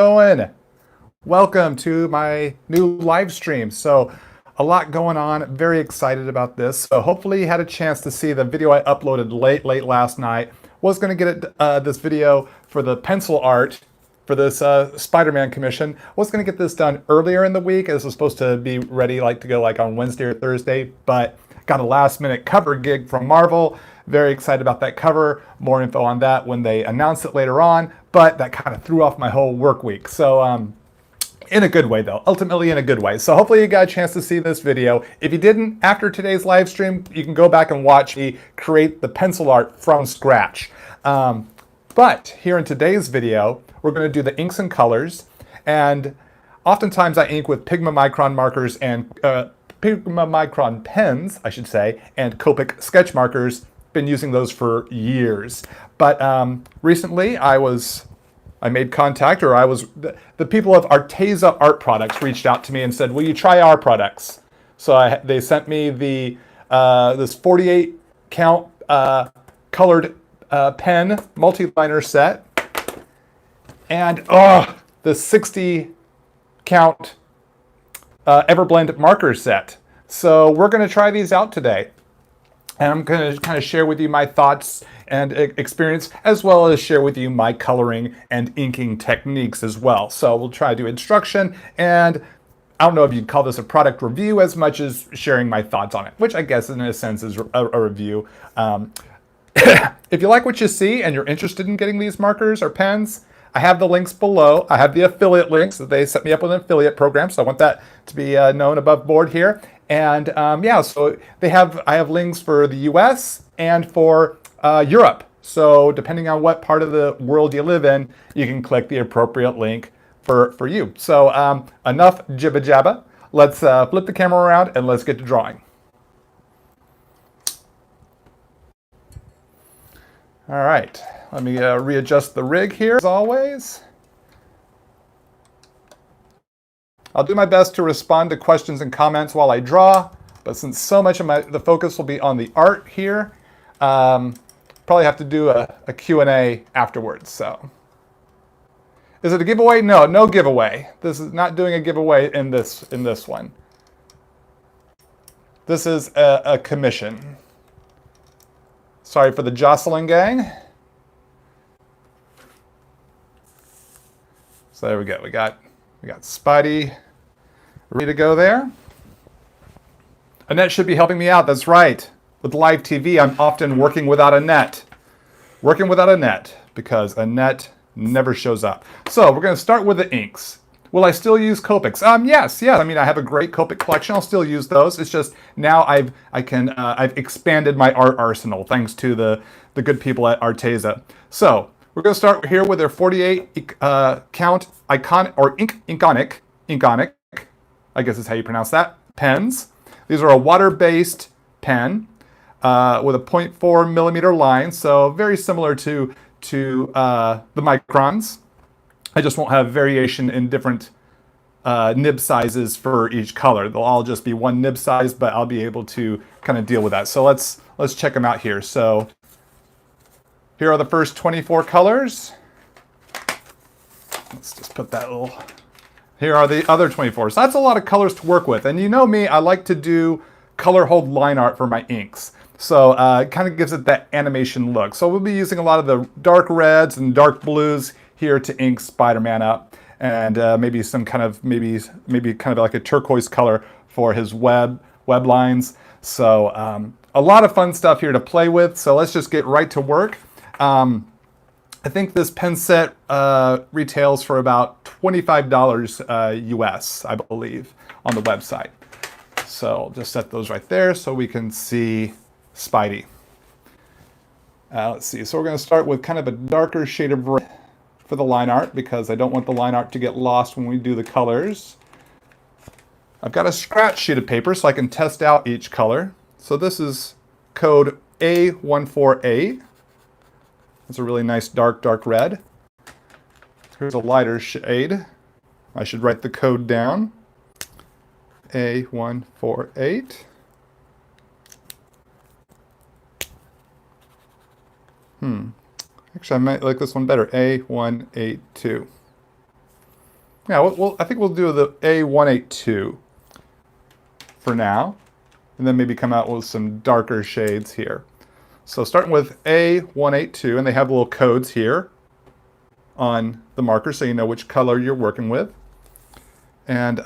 Going. Welcome to my new live stream. So a lot going on. Very excited about this. So hopefully you had a chance to see the video I uploaded late last night. Was going to get this video for the pencil art for this Spider-Man commission. Was going to get this done earlier in the week. This was supposed to be ready to go on Wednesday or Thursday, but got a last minute cover gig from Marvel. Very excited about that cover. More info on that when they announce it later on, but that kind of threw off my whole work week. So in a good way though, ultimately in a good way. So hopefully you got a chance to see this video. If you didn't, after today's live stream, you can go back and watch me create the pencil art from scratch. But here in today's video, we're going to do the inks and colors. And oftentimes I ink with Pigma Micron markers and Pigma Micron pens, I should say, and Copic sketch markers. Been using those for years. But recently I made contact, or the people of Arteza Art Products reached out to me and said, will you try our products? So they sent me the this 48 count colored pen multi-liner set and the 60 count Everblend marker set. So we're going to try these out today. And I'm going to kind of share with you my thoughts and experience, as well as share with you my coloring and inking techniques as well. So we'll try to do instruction, and I don't know if you'd call this a product review as much as sharing my thoughts on it, which I guess in a sense is a review. If you like what you see and you're interested in getting these markers or pens, I have the links below. I have the affiliate links. They set me up with an affiliate program, so I want that to be known above board here. And yeah, so I have links for the US and for Europe. So depending on what part of the world you live in, you can click the appropriate link for you. So enough jibba jabba. Let's flip the camera around and let's get to drawing. All right, let me readjust the rig here as always. I'll do my best to respond to questions and comments while I draw, but since so much of the focus will be on the art here, probably have to do a Q&A afterwards. So, is it a giveaway? No, no giveaway. This is not doing a giveaway in this one. This is a commission. Sorry for the jostling, gang. So there we go. We got Spidey ready to go there. Annette should be helping me out. That's right. With live TV, I'm often working without a net. Working without a net because Annette never shows up. So we're going to start with the inks. Will I still use Copics? Yes. I mean, I have a great Copic collection. I'll still use those. It's just now I've expanded my art arsenal thanks to the good people at Arteza. So we're going to start here with their 48 count Inkonic, I guess is how you pronounce that, pens. These are a water-based pen with a 0.4 millimeter line, so very similar to the Microns. I just won't have variation in different nib sizes for each color. They'll all just be one nib size, but I'll be able to kind of deal with that. So let's check them out here. So here are the first 24 colors. Let's just put that little... Here are the other 24. So that's a lot of colors to work with. And you know me, I like to do color hold line art for my inks. So it kind of gives it that animation look. So we'll be using a lot of the dark reds and dark blues here to ink Spider-Man up. And maybe some kind of, maybe kind of like a turquoise color for his web lines. So a lot of fun stuff here to play with. So let's just get right to work. I think this pen set retails for about $25 US, I believe, on the website. So I'll just set those right there so we can see Spidey. Let's see, so we're going to start with kind of a darker shade of red for the line art because I don't want the line art to get lost when we do the colors. I've got a scratch sheet of paper so I can test out each color. So this is code A148. It's a really nice dark red. Here's a lighter shade. I should write the code down. A148. Actually, I might like this one better. A182. Yeah, I think we'll do the A182 for now, and then maybe come out with some darker shades here. So starting with A182, and they have little codes here on the marker so you know which color you're working with. And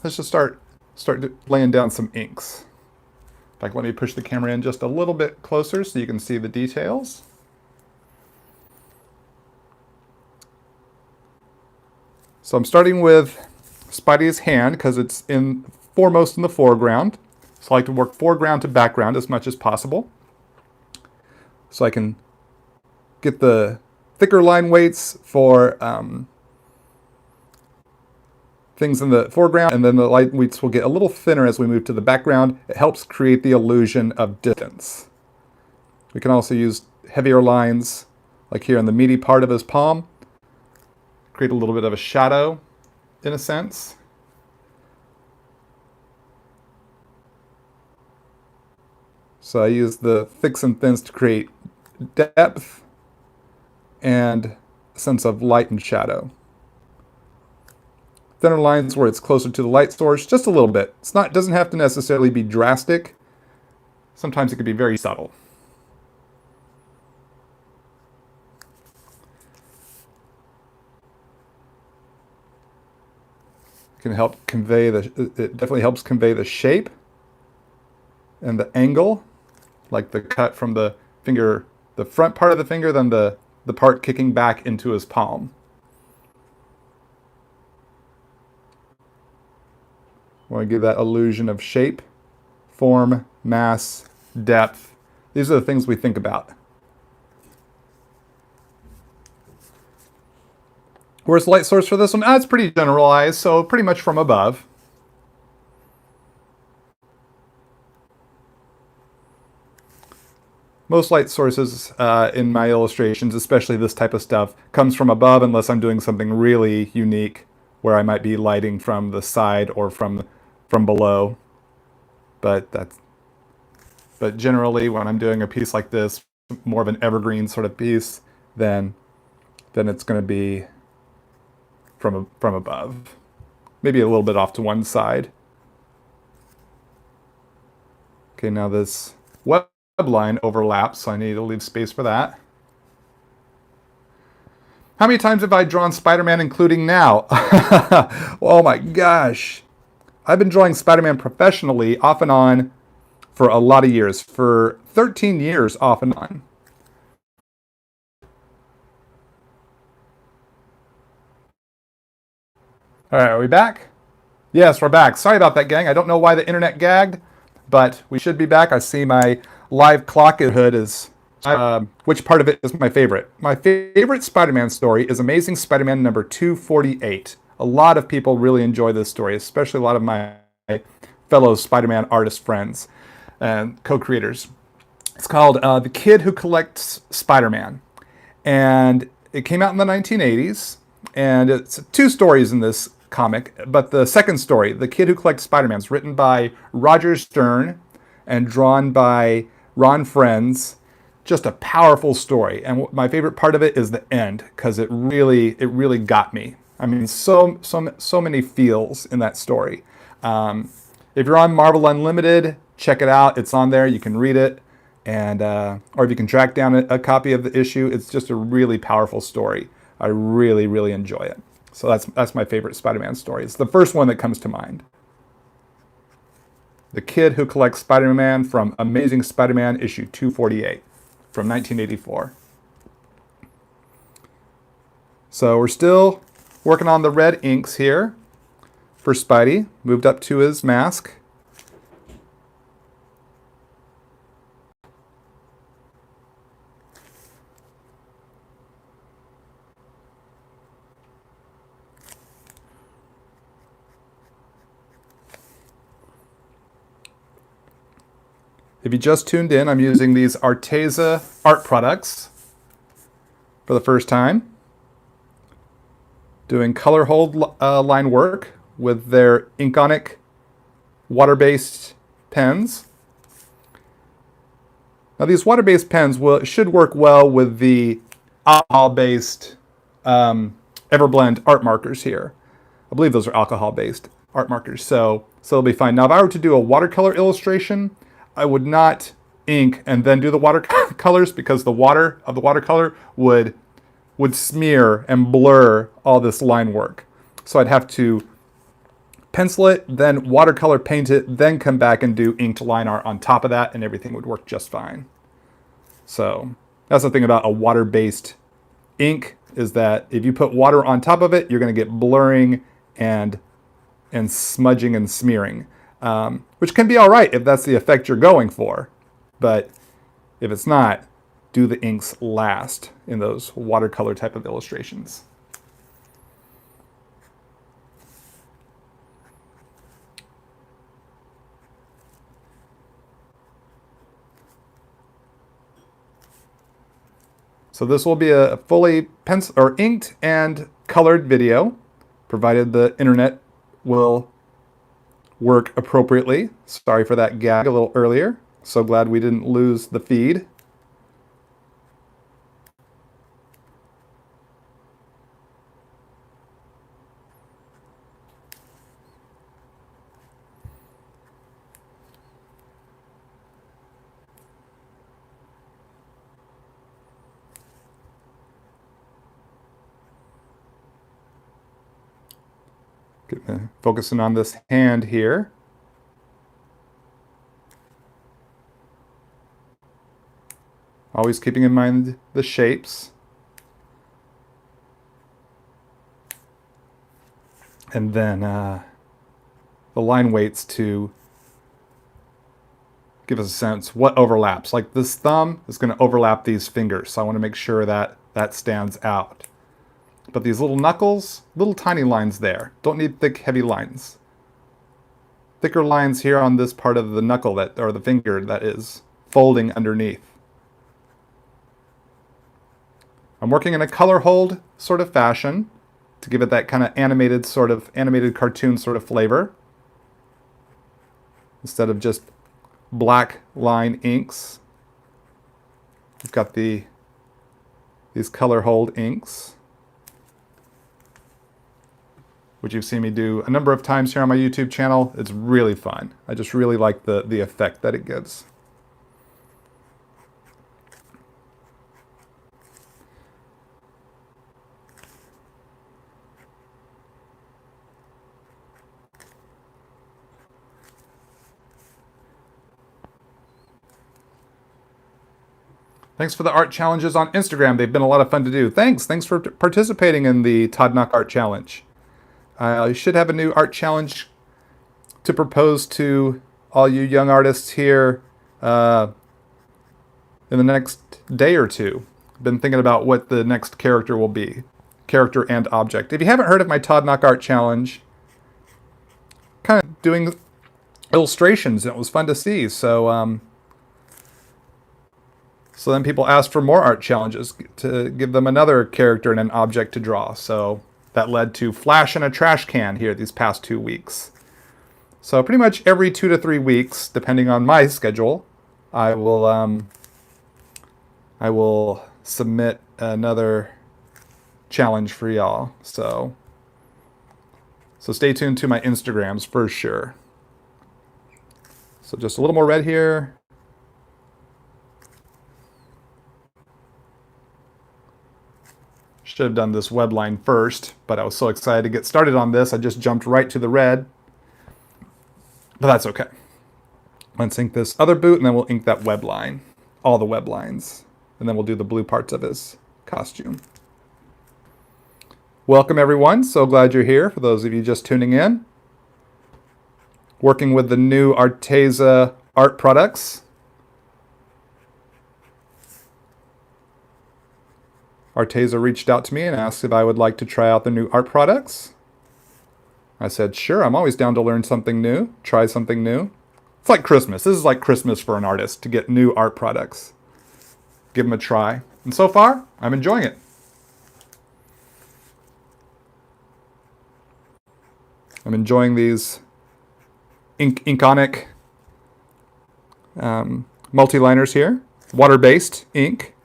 let's just start laying down some inks. In fact, let me push the camera in just a little bit closer so you can see the details. So I'm starting with Spidey's hand because it's foremost in the foreground. So I like to work foreground to background as much as possible. So I can get the thicker line weights for things in the foreground, and then the light weights will get a little thinner as we move to the background. It helps create the illusion of distance. We can also use heavier lines, like here in the meaty part of his palm, create a little bit of a shadow, in a sense. So I use the thicks and thins to create depth and a sense of light and shadow. Thinner lines where it's closer to the light source, just a little bit. It doesn't have to necessarily be drastic. Sometimes it can be very subtle. It can help convey it definitely helps convey the shape and the angle, like the cut from the finger, the front part of the finger, then the part kicking back into his palm. I want to give that illusion of shape, form, mass, depth. These are the things we think about. Where's the light source for this one? It's pretty generalized, so pretty much from above. Most light sources in my illustrations, especially this type of stuff, comes from above unless I'm doing something really unique where I might be lighting from the side or from below. But generally when I'm doing a piece like this, more of an evergreen sort of piece, then it's going to be from above. Maybe a little bit off to one side. Okay, now this web line overlaps, so I need to leave space for that. How many times have I drawn Spider-Man, including now? Oh my gosh. I've been drawing Spider-Man professionally off and on for a lot of years, for 13 years off and on. All right, are we back? Yes, we're back. Sorry about that, gang. I don't know why the internet gagged, but we should be back. I see my live clock hood is... which part of it is my favorite? My favorite Spider-Man story is Amazing Spider-Man number 248. A lot of people really enjoy this story, especially a lot of my fellow Spider-Man artist friends and co-creators. It's called The Kid Who Collects Spider-Man. And it came out in the 1980s. And it's two stories in this comic. But the second story, The Kid Who Collects Spider-Man, is written by Roger Stern and drawn by Ron Frenz. Just a powerful story. And my favorite part of it is the end, because it really got me. I mean, so many feels in that story. If you're on Marvel Unlimited, check it out. It's on there. You can read it, and or if you can track down a copy of the issue, it's just a really powerful story. I really enjoy it. So that's my favorite Spider-Man story. It's the first one that comes to mind. The Kid Who Collects Spider-Man from Amazing Spider-Man issue 248 from 1984. So we're still working on the red inks here for Spidey. Moved up to his mask. If you just tuned in, I'm using these Arteza art products for the first time. Doing color hold line work with their Inkonic water-based pens. Now these water-based pens should work well with the alcohol-based Everblend Art Markers here. I believe those are alcohol-based art markers, so it'll be fine. Now, if I were to do a watercolor illustration, I would not ink and then do the watercolors, because the water of the watercolor would smear and blur all this line work. So I'd have to pencil it, then watercolor paint it, then come back and do inked line art on top of that, and everything would work just fine. So that's the thing about a water-based ink, is that if you put water on top of it, you're going to get blurring and smudging and smearing, which can be all right if that's the effect you're going for. But if it's not, do the inks last in those watercolor type of illustrations. So this will be a fully pencil or inked and colored video, provided the internet will work appropriately. Sorry for that gag a little earlier. So glad we didn't lose the feed. Focusing on this hand here. Always keeping in mind the shapes. And then the line weights to give us a sense what overlaps. Like this thumb is going to overlap these fingers, so I want to make sure that that stands out. But these little knuckles, little tiny lines there. Don't need thick, heavy lines. Thicker lines here on this part of the knuckle, that, or the finger, that is folding underneath. I'm working in a color hold sort of fashion to give it that kind of animated cartoon sort of flavor, instead of just black line inks. We've got these color hold inks, which you've seen me do a number of times here on my YouTube channel. It's really fun. I just really like the effect that it gives. Thanks for the art challenges on Instagram. They've been a lot of fun to do. Thanks for participating in the Todd Nauck Art Challenge. I should have a new art challenge to propose to all you young artists here in the next day or two. Been thinking about what the next character will be. Character and object. If you haven't heard of my Todd Nauck Art Challenge, kind of doing illustrations, and it was fun to see. So then people asked for more art challenges to give them another character and an object to draw. So that led to Flash in a Trash Can here these past 2 weeks. So pretty much every 2 to 3 weeks, depending on my schedule, I will submit another challenge for y'all. So stay tuned to my Instagrams for sure. So just a little more red here. Should have done this web line first, but I was so excited to get started on this, I just jumped right to the red. But that's okay. Let's ink this other boot, and then we'll ink that web line, all the web lines, and then we'll do the blue parts of his costume. Welcome everyone, so glad you're here. For those of you just tuning in, working with the new Arteza art products. Arteza reached out to me and asked if I would like to try out the new art products. I said, sure, I'm always down to learn something new, try something new. It's like Christmas. This is like Christmas for an artist, to get new art products. Give them a try. And so far, I'm enjoying it. I'm enjoying these Inkonic multi-liners here. Water-based ink.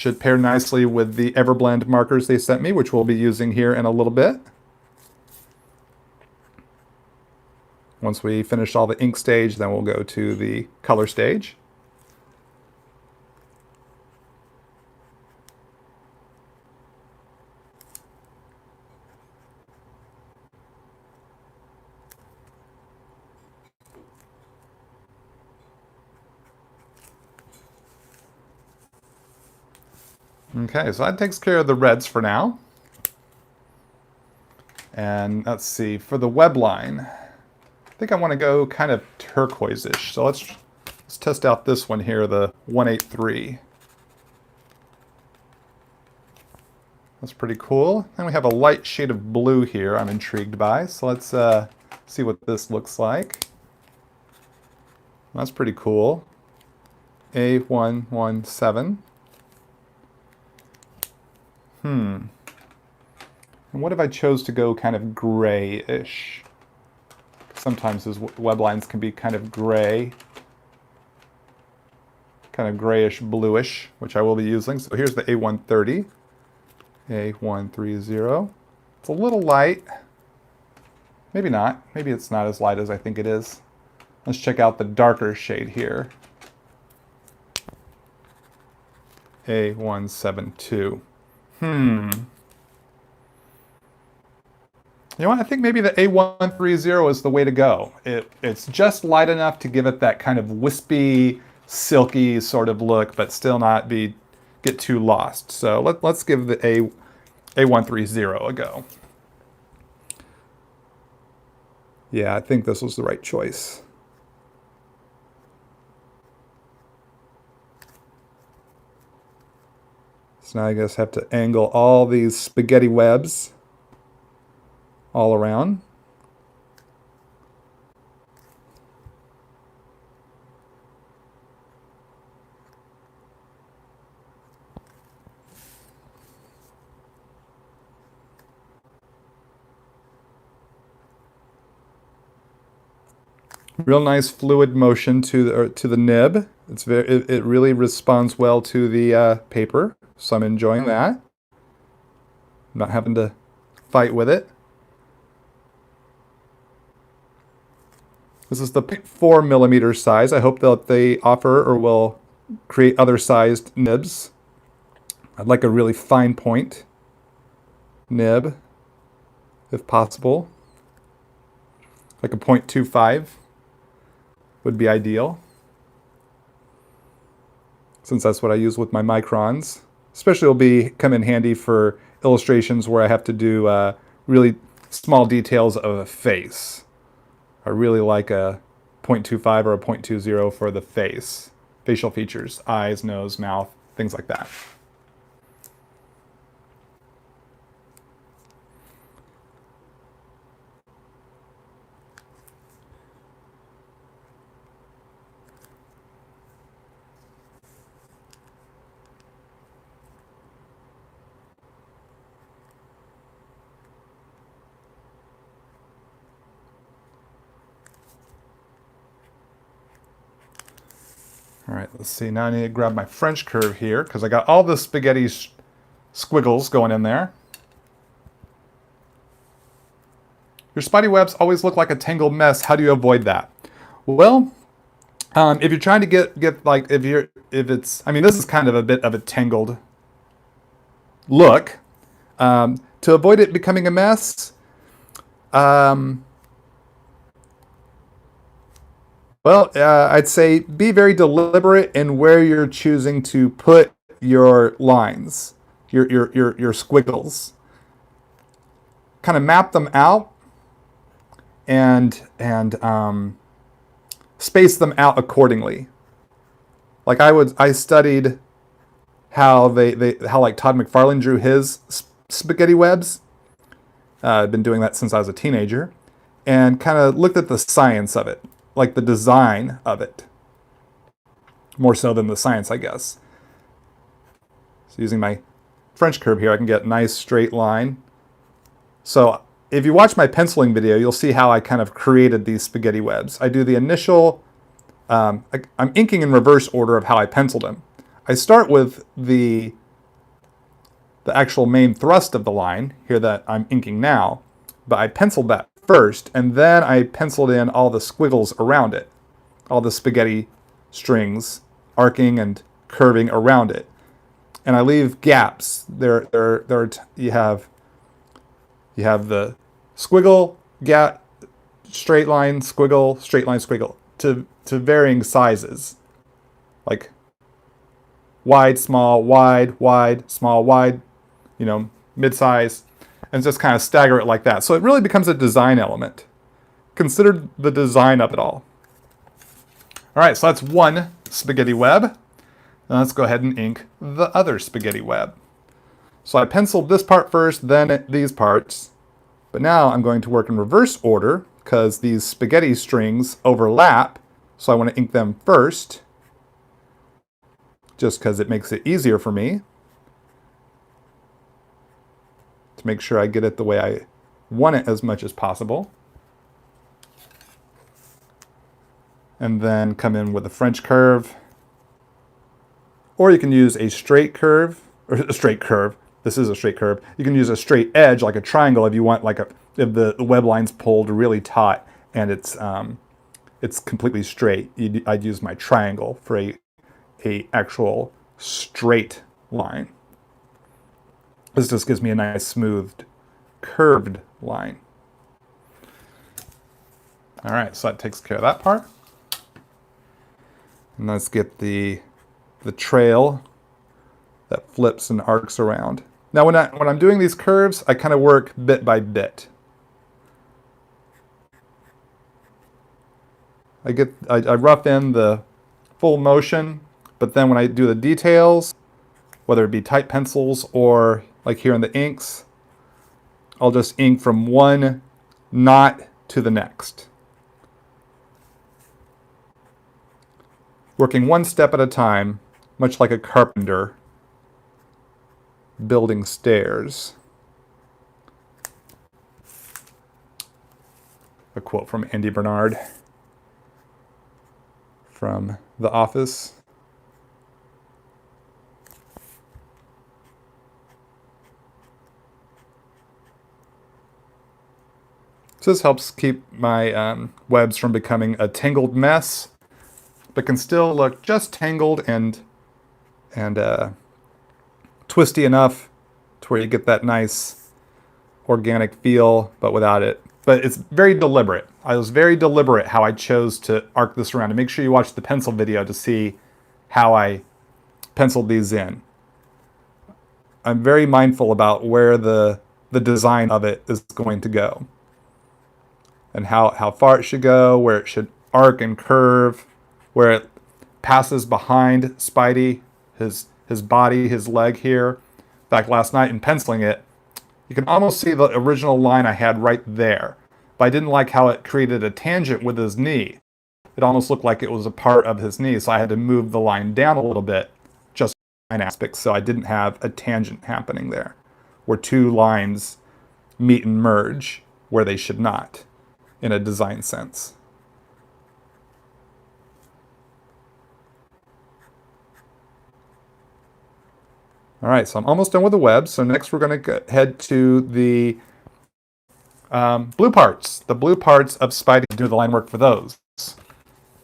Should pair nicely with the Everblend markers they sent me, which we'll be using here in a little bit. Once we finish all the ink stage, then we'll go to the color stage. Okay, so that takes care of the reds for now. And let's see, for the web line, I think I want to go kind of turquoise-ish. So let's test out this one here, the 183. That's pretty cool. And we have a light shade of blue here I'm intrigued by. So let's see what this looks like. That's pretty cool. A117. And what if I chose to go kind of grayish? Sometimes those web lines can be kind of gray. Kind of grayish bluish, which I will be using. So here's the A130. A130. It's a little light. Maybe not. Maybe it's not as light as I think it is. Let's check out the darker shade here. A172. You know what? I think maybe the A130 is the way to go. It's just light enough to give it that kind of wispy, silky sort of look, but still not get too lost. So let's give the A130 a go. Yeah, I think this was the right choice. So now I just have to angle all these spaghetti webs all around. Real nice fluid motion to the nib. It really responds well to the paper, so I'm enjoying that. I'm not having to fight with it. This is the 0.4mm size. I hope that they offer or will create other sized nibs. I'd like a really fine point nib, if possible. Like a 0.25 would be ideal, since that's what I use with my microns. Especially will come in handy for illustrations where I have to do really small details of a face. I really like a 0.25 or a 0.20 for the face. Facial features, eyes, nose, mouth, things like that. All right, let's see. Now I need to grab my French curve here because I got all the spaghetti squiggles going in there. Your Spidey webs always look like a tangled mess. How do you avoid that? Well, if you're trying to get like, if it's, I mean, this is kind of a bit of a tangled look. To avoid it becoming a mess, well, I'd say be very deliberate in where you're choosing to put your lines, your squiggles. Kind of map them out and space them out accordingly. Like I studied how how like Todd McFarlane drew his spaghetti webs. I've been doing that since I was a teenager, and kind of looked at the science of it. Like the design of it, more so than the science, I guess. So using my French curve here, I can get a nice straight line. So if you watch my penciling video, you'll see how I kind of created these spaghetti webs. I do the initial, I'm inking in reverse order of how I penciled them. I start with the the actual main thrust of the line, here that I'm inking now, but I penciled that first, and then I penciled in all the squiggles around it, all the spaghetti strings arcing and curving around it. And I leave gaps. You have the squiggle, gap, straight line, squiggle, to varying sizes, like wide, small, wide, small, wide, mid-size, and just kind of stagger it like that. So it really becomes a design element. Consider the design of it all. All right, so that's one spaghetti web. Now let's go ahead and ink the other spaghetti web. So I penciled this part first, then these parts. But now I'm going to work in reverse order because these spaghetti strings overlap. So I want to ink them first, just because it makes it easier for me to make sure I get it the way I want it as much as possible. And then come in with a French curve. Or you can use a straight curve, or a straight curve. This is a straight curve. You can use a straight edge, like a triangle, if you want, if the web line's pulled really taut and it's completely straight. I'd use my triangle for a actual straight line. This just gives me a nice smoothed, curved line. All right, so that takes care of that part. And let's get the trail that flips and arcs around. Now when I'm doing these curves, I kind of work bit by bit. I rough in the full motion, but then when I do the details, whether it be tight pencils or like here in the inks, I'll just ink from one knot to the next. Working one step at a time, much like a carpenter building stairs. A quote from Andy Bernard from The Office. So this helps keep my webs from becoming a tangled mess, but can still look just tangled and twisty enough to where you get that nice organic feel, but without it. But it's very deliberate. I was very deliberate how I chose to arc this around. And make sure you watch the pencil video to see how I penciled these in. I'm very mindful about where the design of it is going to go. And how far it should go, where it should arc and curve, where it passes behind Spidey, his body, his leg here. In fact, last night in penciling it, you can almost see the original line I had right there. But I didn't like how it created a tangent with his knee. It almost looked like it was a part of his knee, so I had to move the line down a little bit, just line aspects, so I didn't have a tangent happening there, where two lines meet and merge where they should not, in a design sense. All right, so I'm almost done with the web. So next we're going to head to the blue parts. The blue parts of Spidey, do the line work for those.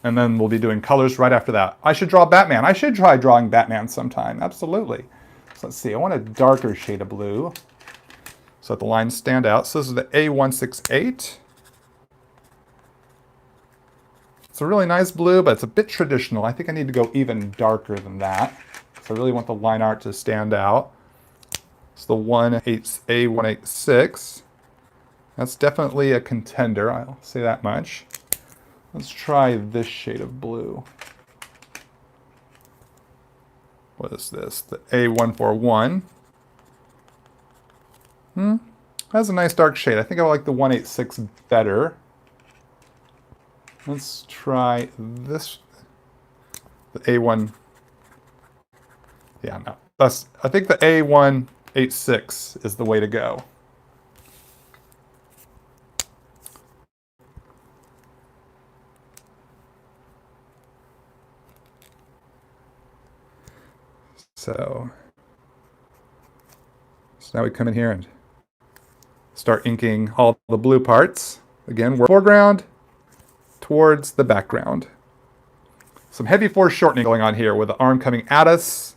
And then we'll be doing colors right after that. I should draw Batman. I should try drawing Batman sometime, absolutely. So let's see, I want a darker shade of blue so that the lines stand out. So this is the A168. It's a really nice blue, but it's a bit traditional. I think I need to go even darker than that. So I really want the line art to stand out. It's the A186. That's definitely a contender, I'll say that much. Let's try this shade of blue. What is this? The A141. That's a nice dark shade. I think I like the 186 better. Let's try this. The A1. Yeah, no. I think the A186 is the way to go. So So now we come in here and start inking all the blue parts. Again, we're foreground towards the background. Some heavy foreshortening going on here with the arm coming at us.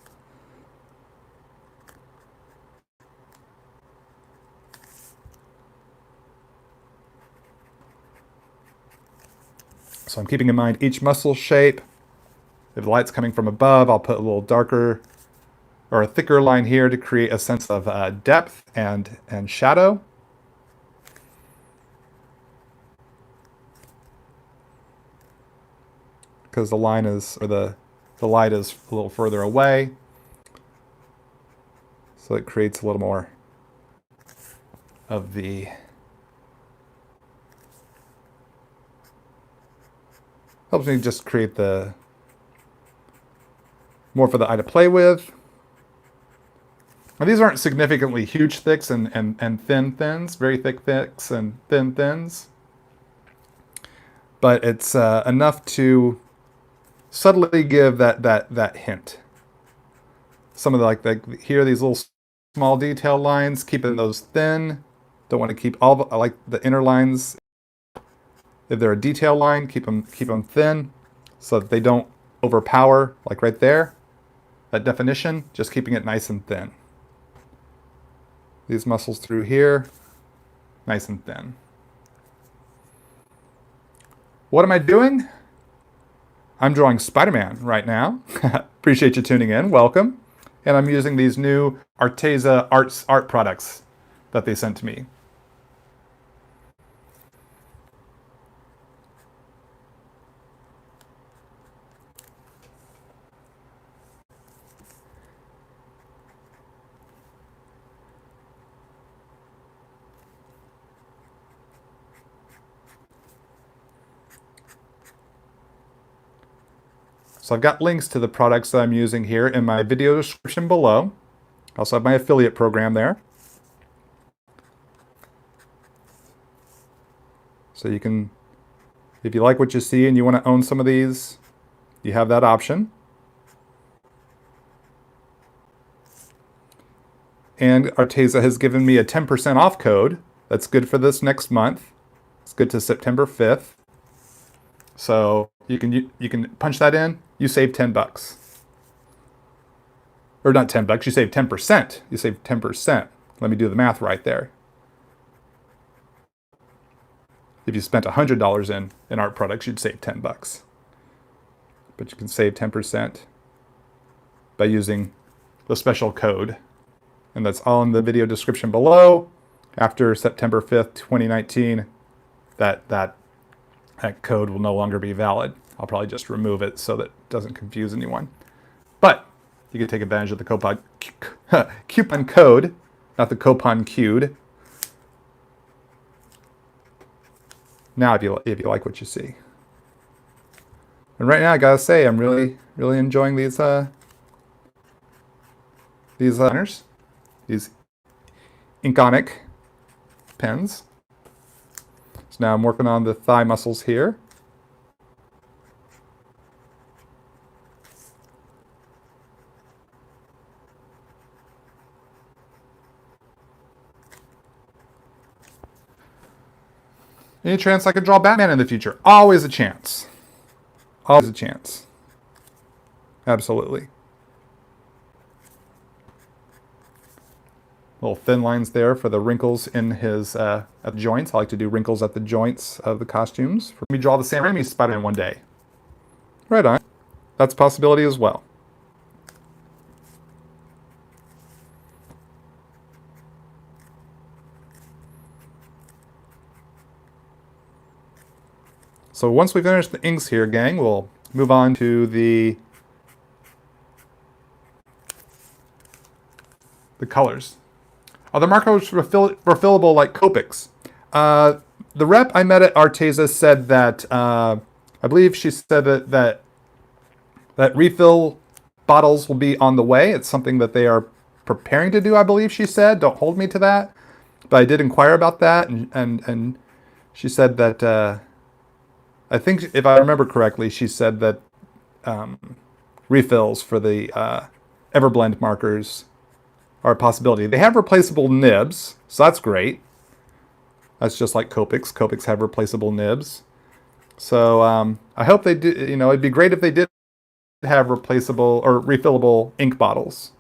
So I'm keeping in mind each muscle shape. If the light's coming from above, I'll put a little darker or a thicker line here to create a sense of depth and shadow. Because the line is, or the light is a little further away. So it creates a little more of the helps me just create the more for the eye to play with. Now these aren't significantly huge thicks and thin thins, very thick thicks and thin thins. But it's enough to subtly give that hint. Some of the, like here, these little small detail lines, keeping those thin. Don't want to keep all, I like the inner lines. If they're a detail line, keep them thin so that they don't overpower, like right there. That definition, just keeping it nice and thin. These muscles through here, nice and thin. What am I doing? I'm drawing Spider-Man right now. Appreciate you tuning in, welcome. And I'm using these new Arteza art products that they sent to me. So I've got links to the products that I'm using here in my video description below. I also have my affiliate program there. So you can, if you like what you see and you want to own some of these, you have that option. And Arteza has given me a 10% off code. That's good for this next month. It's good to September 5th. So you can punch that in. You save 10 bucks. Or not 10 bucks, you save 10%. You save 10%. Let me do the math right there. If you spent $100 in art products, you'd save 10 bucks. But you can save 10% by using the special code. And that's all in the video description below. After September 5th, 2019, that code will no longer be valid. I'll probably just remove it so that it doesn't confuse anyone. But you can take advantage of the coupon code, not the coupon queued. Now, if you like what you see. And right now, I gotta say, I'm really enjoying these liners, these Inkonic pens. So now I'm working on the thigh muscles here. Any chance I could draw Batman in the future? Always a chance. Always a chance. Absolutely. Little thin lines there for the wrinkles in his at the joints. I like to do wrinkles at the joints of the costumes. For me, draw the Sam Raimi Spider-Man one day. Right on. That's a possibility as well. So once we finish the inks here, gang, we'll move on to the colors. The markers were refillable like Copics. The rep I met at Arteza said that, I believe she said that refill bottles will be on the way. It's something that they are preparing to do, I believe she said. Don't hold me to that. But I did inquire about that, and she said that, I think if I remember correctly, she said that refills for the Everblend markers are a possibility. They have replaceable nibs, so that's great. That's just like Copics. Copics have replaceable nibs. So I hope they do. You know, it'd be great if they did have replaceable or refillable ink bottles.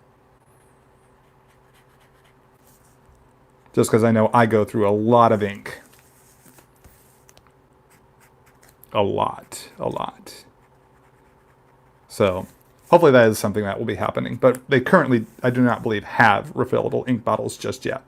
Just because I know I go through a lot of ink. A lot. So hopefully that is something that will be happening. But they currently, I do not believe, have refillable ink bottles just yet.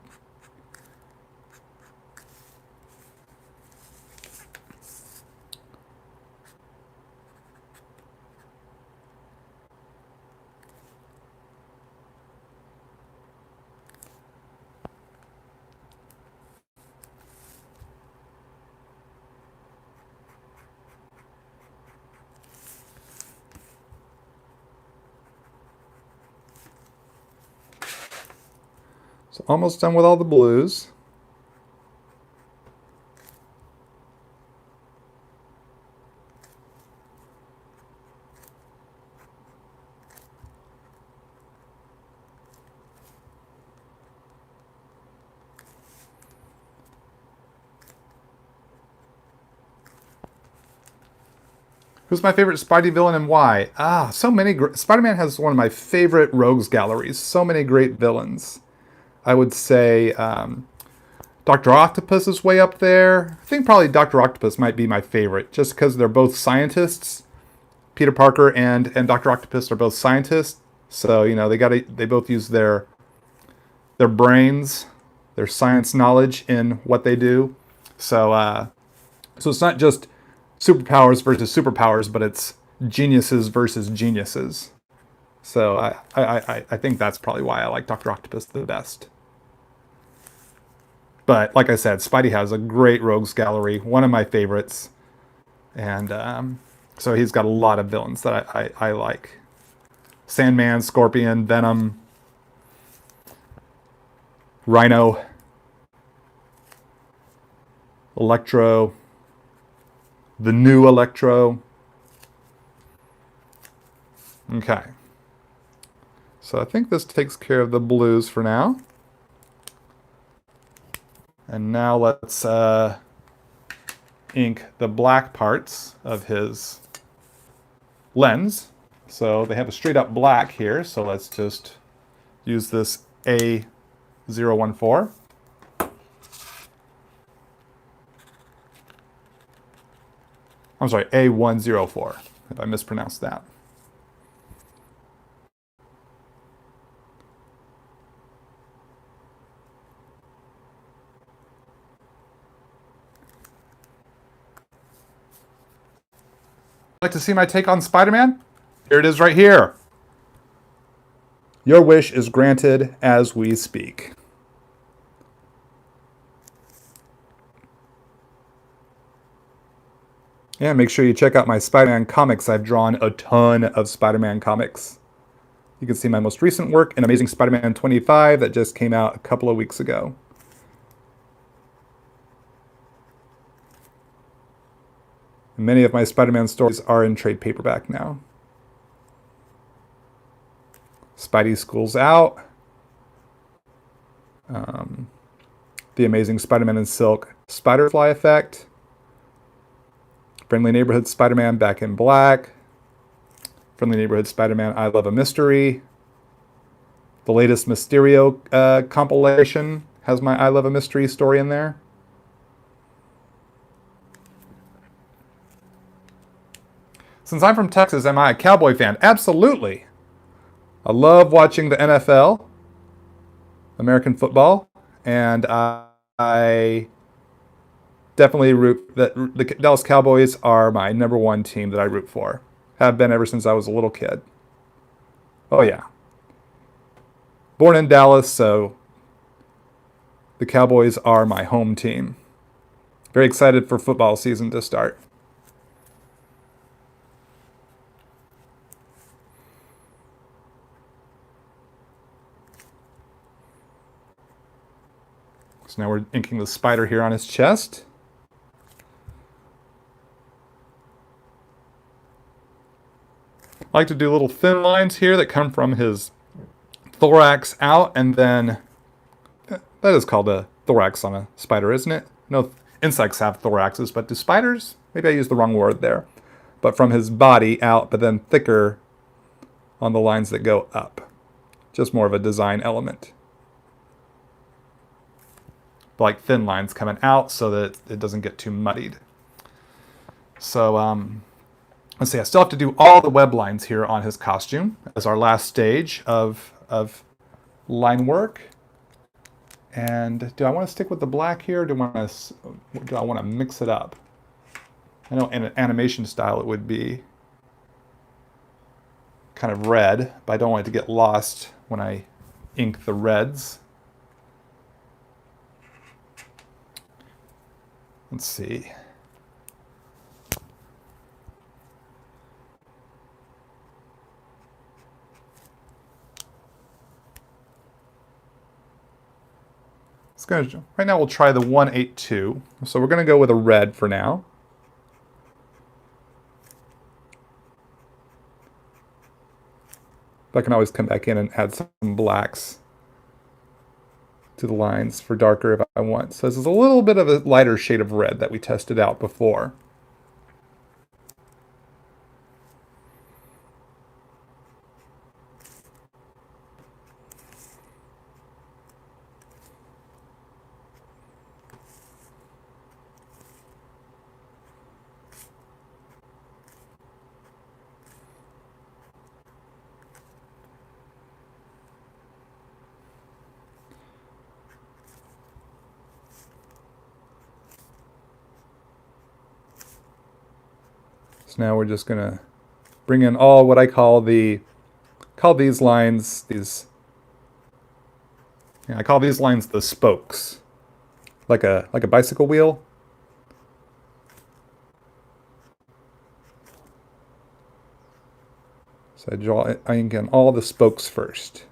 So almost done with all the blues. Who's my favorite Spidey villain and why? So many. Spider-Man has one of my favorite rogues galleries. So many great villains. I would say Dr. Octopus is way up there. I think probably Dr. Octopus might be my favorite, just because they're both scientists. Peter Parker and Dr. Octopus are both scientists, so you know they both use their brains, their science knowledge in what they do. So so it's not just superpowers versus superpowers, but it's geniuses versus geniuses. So I think that's probably why I like Dr. Octopus the best. But like I said, Spidey has a great rogues gallery, one of my favorites. And so he's got a lot of villains that I like. Sandman, Scorpion, Venom, Rhino, Electro, the new Electro. Okay. So I think this takes care of the blues for now. And now let's ink the black parts of his lens. So they have a straight up black here, so let's just use this A014. I'm sorry, A104, if I mispronounced that. Like to see my take on Spider-Man? Here it is right here. Your wish is granted as we speak. Yeah, make sure you check out my Spider-Man comics. I've drawn a ton of Spider-Man comics. You can see my most recent work in Amazing Spider-Man 25 that just came out a couple of weeks ago. Many of my Spider-Man stories are in trade paperback now. Spidey School's out. The Amazing Spider-Man in Silk Spider-Fly Effect. Friendly Neighborhood Spider-Man Back in Black. Friendly Neighborhood Spider-Man I Love a Mystery. The latest Mysterio compilation has my I Love a Mystery story in there. Since I'm from Texas, am I a Cowboy fan? Absolutely. I love watching the NFL, American football, and I definitely root that the Dallas Cowboys are my number one team that I root for. Have been ever since I was a little kid. Oh yeah. Born in Dallas, so the Cowboys are my home team. Very excited for football season to start. So now we're inking the spider here on his chest. I like to do little thin lines here that come from his thorax out, and then that is called a thorax on a spider, isn't it? No, insects have thoraxes, but do spiders? Maybe I used the wrong word there. But from his body out, but then thicker on the lines that go up. Just more of a design element. Like thin lines coming out so that it doesn't get too muddied. So let's see, I still have to do all the web lines here on his costume as our last stage of line work. And do I want to stick with the black here, or do I want to mix it up? I know in an animation style it would be kind of red, but I don't want it to get lost when I ink the reds. Let's see. Right now we'll try the 182. So we're going to go with a red for now. But I can always come back in and add some blacks to the lines for darker if I want. So this is a little bit of a lighter shade of red that we tested out before. So now we're just going to bring in all what I call these lines, I call these lines the spokes, like a bicycle wheel. So I ink in all the spokes first.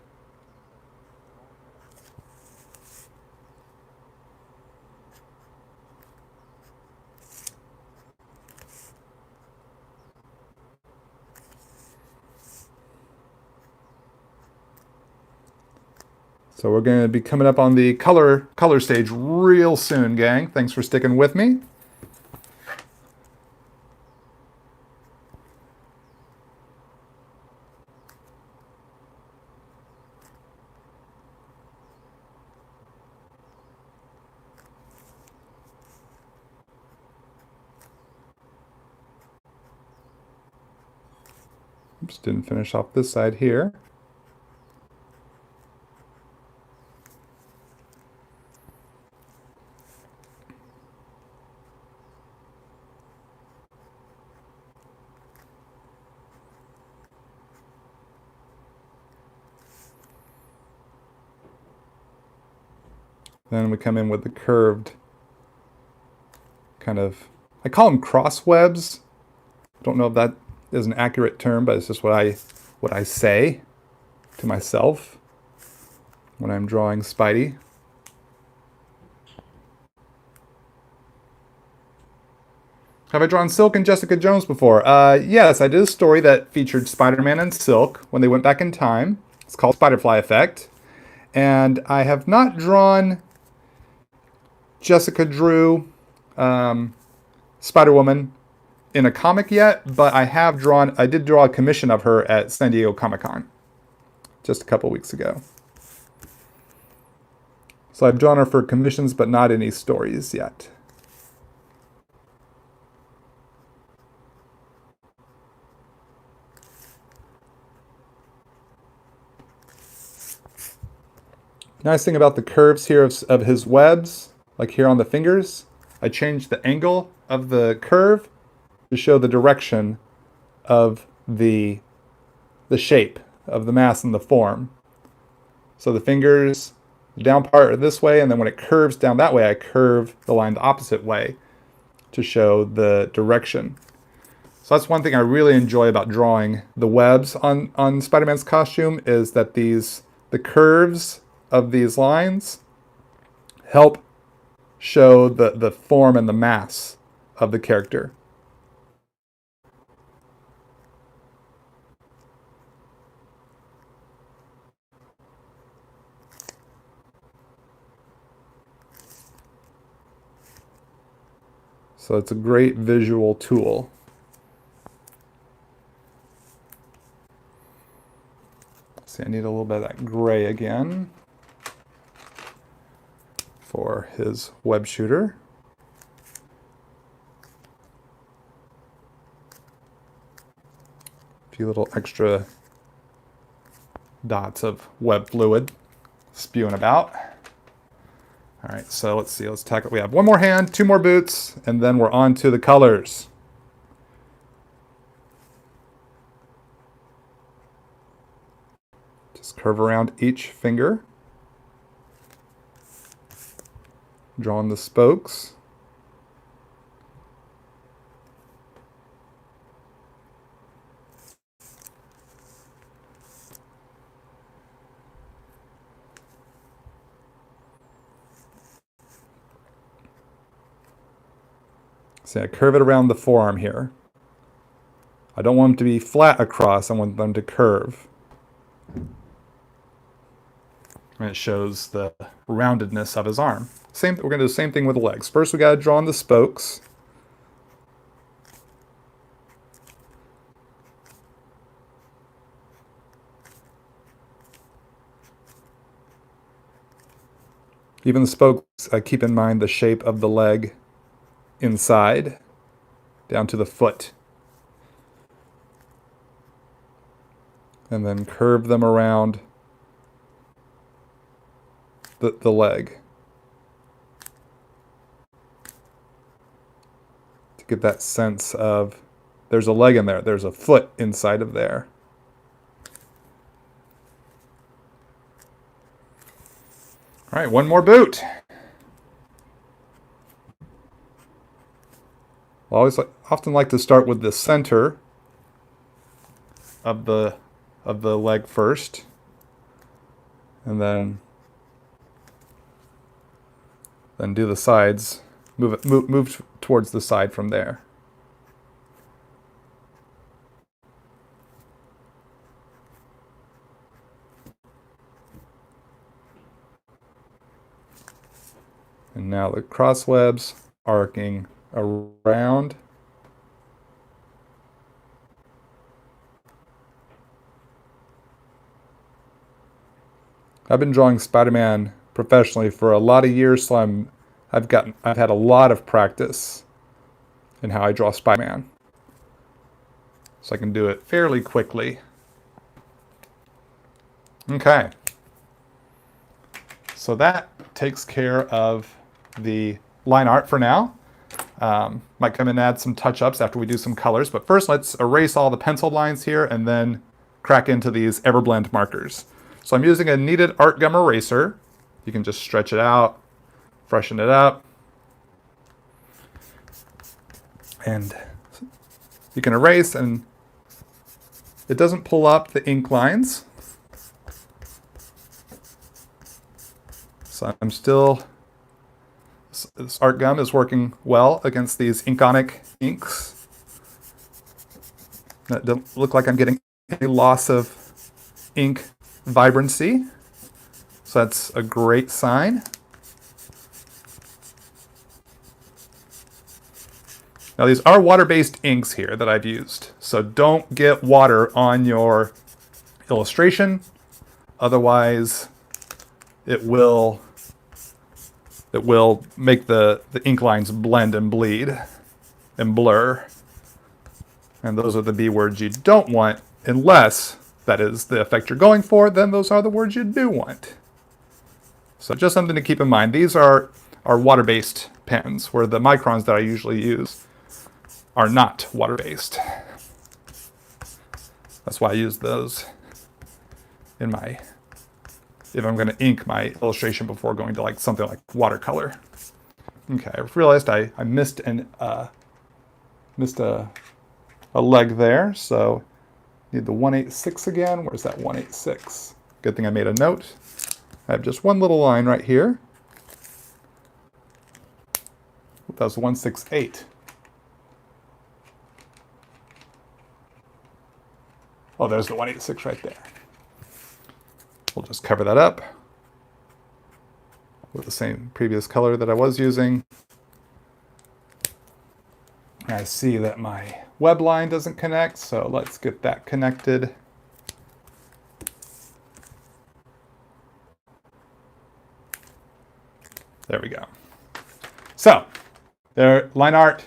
So we're going to be coming up on the color stage real soon, gang. Thanks for sticking with me. Oops, didn't finish off this side here. Then we come in with the curved kind of, I call them cross webs. Don't know if that is an accurate term, but it's just what I say to myself when I'm drawing Spidey. Have I drawn Silk and Jessica Jones before? Yes, I did a story that featured Spider-Man and Silk when they went back in time. It's called Spiderfly Effect. And I have not drawn Jessica Drew, Spider-Woman in a comic yet, but I did draw a commission of her at San Diego Comic-Con just a couple weeks ago. So I've drawn her for commissions, but not any stories yet. Nice thing about the curves here of his webs, like here on the fingers, I changed the angle of the curve to show the direction of the shape of the mass and the form. So the fingers, the down part are this way, and then when it curves down that way, I curve the line the opposite way to show the direction. So that's one thing I really enjoy about drawing the webs on Spider-Man's costume, is that the curves of these lines help show the form and the mass of the character. So it's a great visual tool. See, I need a little bit of that gray again for his web shooter. A few little extra dots of web fluid spewing about. All right, so let's see, let's tackle. We have one more hand, two more boots, and then we're on to the colors. Just curve around each finger, drawing the spokes. See, I curve it around the forearm here. I don't want them to be flat across, I want them to curve. And it shows the roundedness of his arm. We're going to do the same thing with the legs. First we got to draw on the spokes. Even the spokes, keep in mind the shape of the leg inside, down to the foot. And then curve them around the leg to get that sense of there's a leg in there, there's a foot inside of there. All right, one more boot. I often like to start with the center of the leg first, and then do the sides. Move towards the side from there. And now the cross webs arcing around. I've been drawing Spider-Man professionally for a lot of years, so I've had a lot of practice in how I draw Spider-Man. So I can do it fairly quickly. Okay. So that takes care of the line art for now. Might come in and add some touch-ups after we do some colors, but first let's erase all the pencil lines here and then crack into these Everblend markers. So I'm using a kneaded art gum eraser. You can just stretch it out, freshen it up, and you can erase, and it doesn't pull up the ink lines. So I'm still, this art gum is working well against these Inkonic inks. That doesn't look like I'm getting any loss of ink vibrancy. So that's a great sign. Now these are water-based inks here that I've used, so don't get water on your illustration, otherwise it will make the ink lines blend and bleed and blur. And those are the B words you don't want, unless that is the effect you're going for, then those are the words you do want. So just something to keep in mind. These are water-based pens, where the microns that I usually use are not water-based. That's why I use those in my, if I'm going to ink my illustration before going to like something like watercolor. Okay, I realized I missed a leg there, so need the 186 again. Where's that 186? Good thing I made a note. I have just one little line right here. That was 168. Oh, there's the 186 right there. We'll just cover that up with the same previous color that I was using. I see that my web line doesn't connect, so let's get that connected. There we go. So, their line art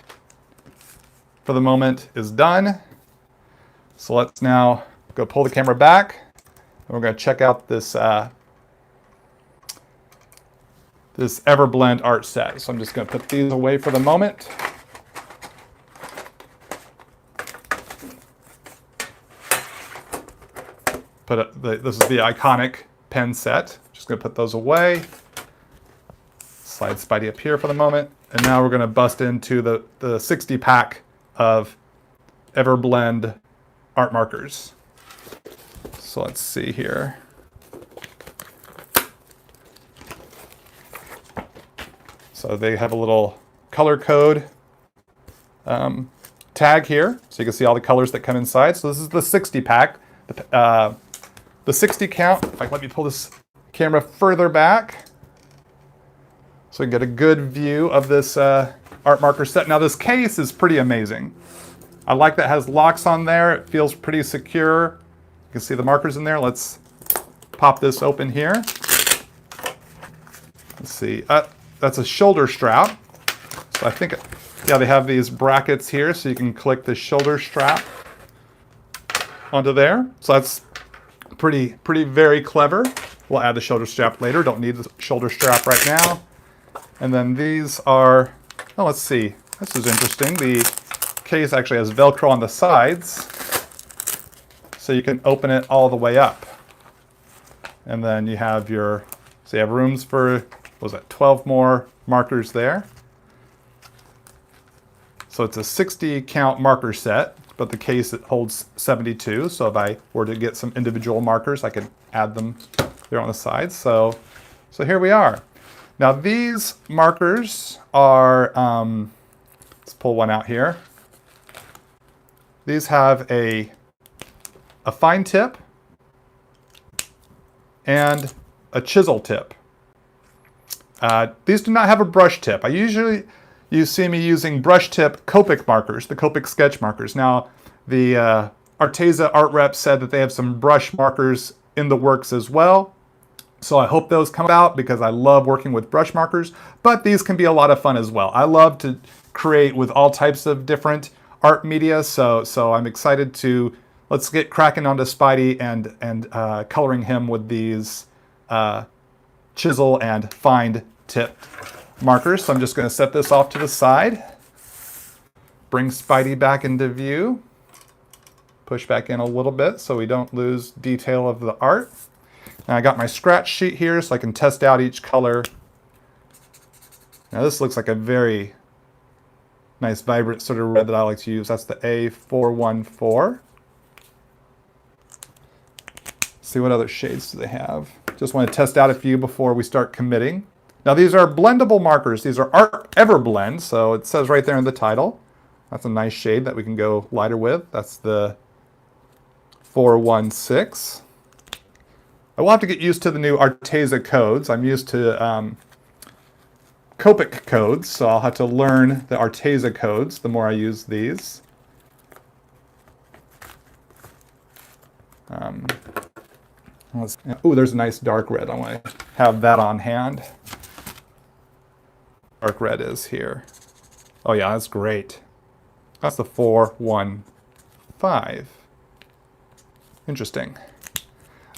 for the moment is done. So let's now go pull the camera back. And we're going to check out this this Everblend art set. So I'm just going to put these away for the moment. This is the Inkonic pen set. Just going to put those away. Slide Spidey up here for the moment. And now we're going to bust into the 60 pack of Everblend Art Markers. So let's see here. So they have a little color code tag here, so you can see all the colors that come inside. So this is the 60 pack. The 60 count. In fact, let me pull this camera further back so we can get a good view of this art marker set. Now this case is pretty amazing. I like that it has locks on there. It feels pretty secure. You can see the markers in there. Let's pop this open here. Let's see. That's a shoulder strap. So I think, yeah, they have these brackets here so you can click the shoulder strap onto there. So that's pretty very clever. We'll add the shoulder strap later. Don't need the shoulder strap right now. And then these are, oh, let's see. This is interesting. The case actually has Velcro on the sides, so you can open it all the way up. And then you have your, so you have rooms for, what was it, 12 more markers there. So it's a 60 count marker set, but the case it holds 72. So if I were to get some individual markers, I could add them there on the sides. So here we are. Now these markers are, let's pull one out here. These have a fine tip and a chisel tip. These do not have a brush tip. You see me using brush tip Copic markers, the Copic sketch markers. Now, the Arteza art rep said that they have some brush markers in the works as well. So I hope those come out because I love working with brush markers, but these can be a lot of fun as well. I love to create with all types of different art media, so I'm excited to, let's get cracking onto Spidey and coloring him with these chisel and fine tip markers. So I'm just going to set this off to the side, bring Spidey back into view, push back in a little bit so we don't lose detail of the art. Now I got my scratch sheet here so I can test out each color. Now this looks like a very nice vibrant sort of red that I like to use. That's the A414. See what other shades do they have. Just want to test out a few before we start committing. Now these are blendable markers. These are Everblend, so it says right there in the title. That's a nice shade that we can go lighter with. That's the 416. I will have to get used to the new Arteza codes. I'm used to Copic codes, so I'll have to learn the Arteza codes the more I use these. Oh, there's a nice dark red. I want to have that on hand. Dark red is here. Oh yeah, that's great. That's the 415. Interesting.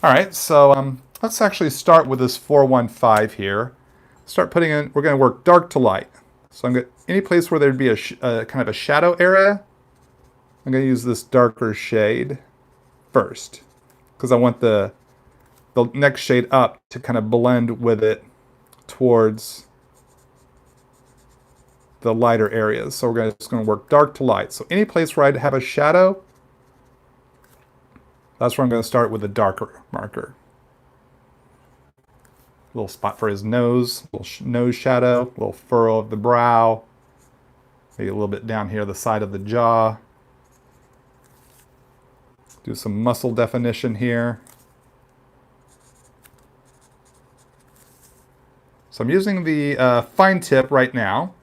All right, so let's actually start with this 415 here. Start putting in, we're going to work dark to light. So I'm going to, any place where there'd be a kind of a shadow area, I'm going to use this darker shade first, because I want the next shade up to kind of blend with it towards the lighter areas. So we're just going to work dark to light. So any place where I'd have a shadow, that's where I'm going to start with a darker marker. Little spot for his nose, little nose shadow, little furrow of the brow, maybe a little bit down here the side of the jaw. Do some muscle definition here. So I'm using the fine tip right now.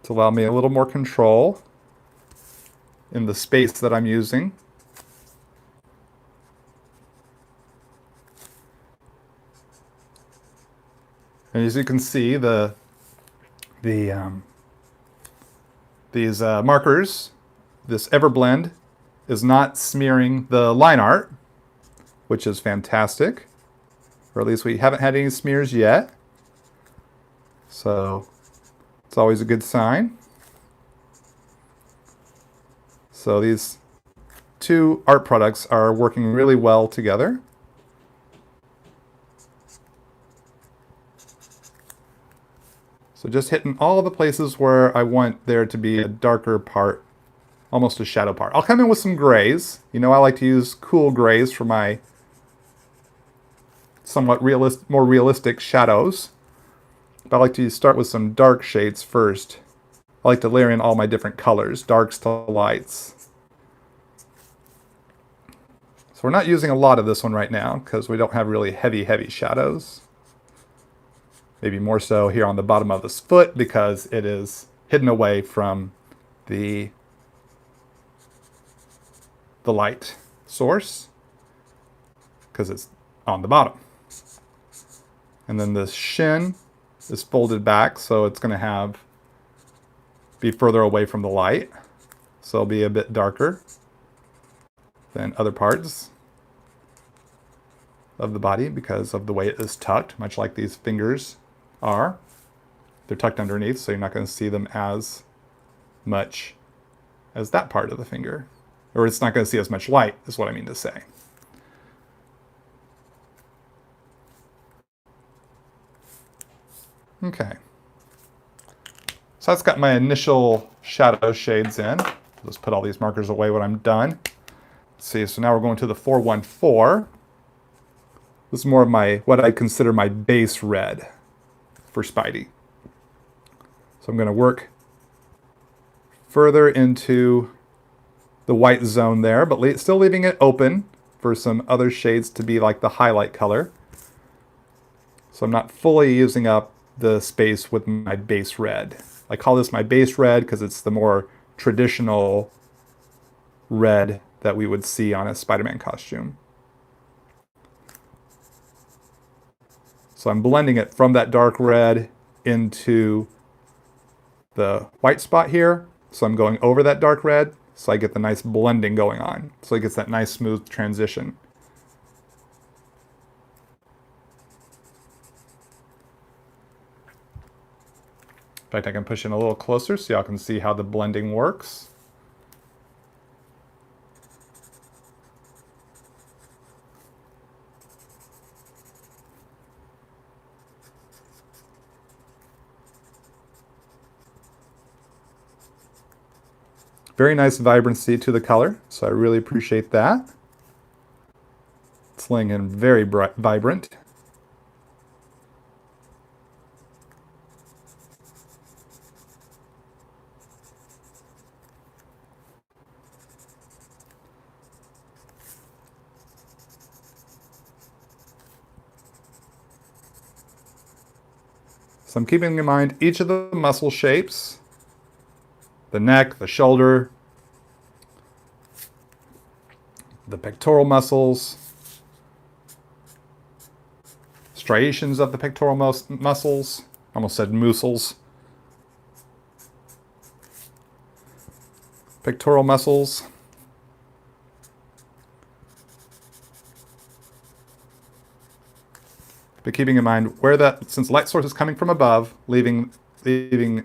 to allow me a little more control in the space that I'm using. And as you can see, these markers, this Everblend, is not smearing the line art, which is fantastic. Or at least we haven't had any smears yet. So it's always a good sign. So these two art products are working really well together. So just hitting all the places where I want there to be a darker part, almost a shadow part. I'll come in with some grays. You know, I like to use cool grays for my somewhat more realistic shadows. But I like to start with some dark shades first. I like to layer in all my different colors, darks to lights. So we're not using a lot of this one right now because we don't have really heavy shadows. Maybe more so here on the bottom of this foot because it is hidden away from the light source because it's on the bottom. And then the shin is folded back, so it's going to be further away from the light. So it'll be a bit darker than other parts of the body because of the way it is tucked, much like these fingers are. They're tucked underneath, so you're not going to see them as much as that part of the finger. Or it's not going to see as much light, is what I mean to say. Okay. So that's got my initial shadow shades in. Let's put all these markers away when I'm done. Let's see, so now we're going to the 414. This is more of what I consider my base red for Spidey. So I'm going to work further into the white zone there, but still leaving it open for some other shades to be like the highlight color. So I'm not fully using up the space with my base red. I call this my base red because it's the more traditional red that we would see on a Spider-Man costume. So I'm blending it from that dark red into the white spot here. So I'm going over that dark red so I get the nice blending going on. So it gets that nice smooth transition. In fact, I can push in a little closer so y'all can see how the blending works. Very nice vibrancy to the color, so I really appreciate that. It's laying in very bright, vibrant. So I'm keeping in mind each of the muscle shapes, the neck, the shoulder, the pectoral muscles, striations of the pectoral muscles, almost said muscles, pectoral muscles, but keeping in mind where since light source is coming from above, leaving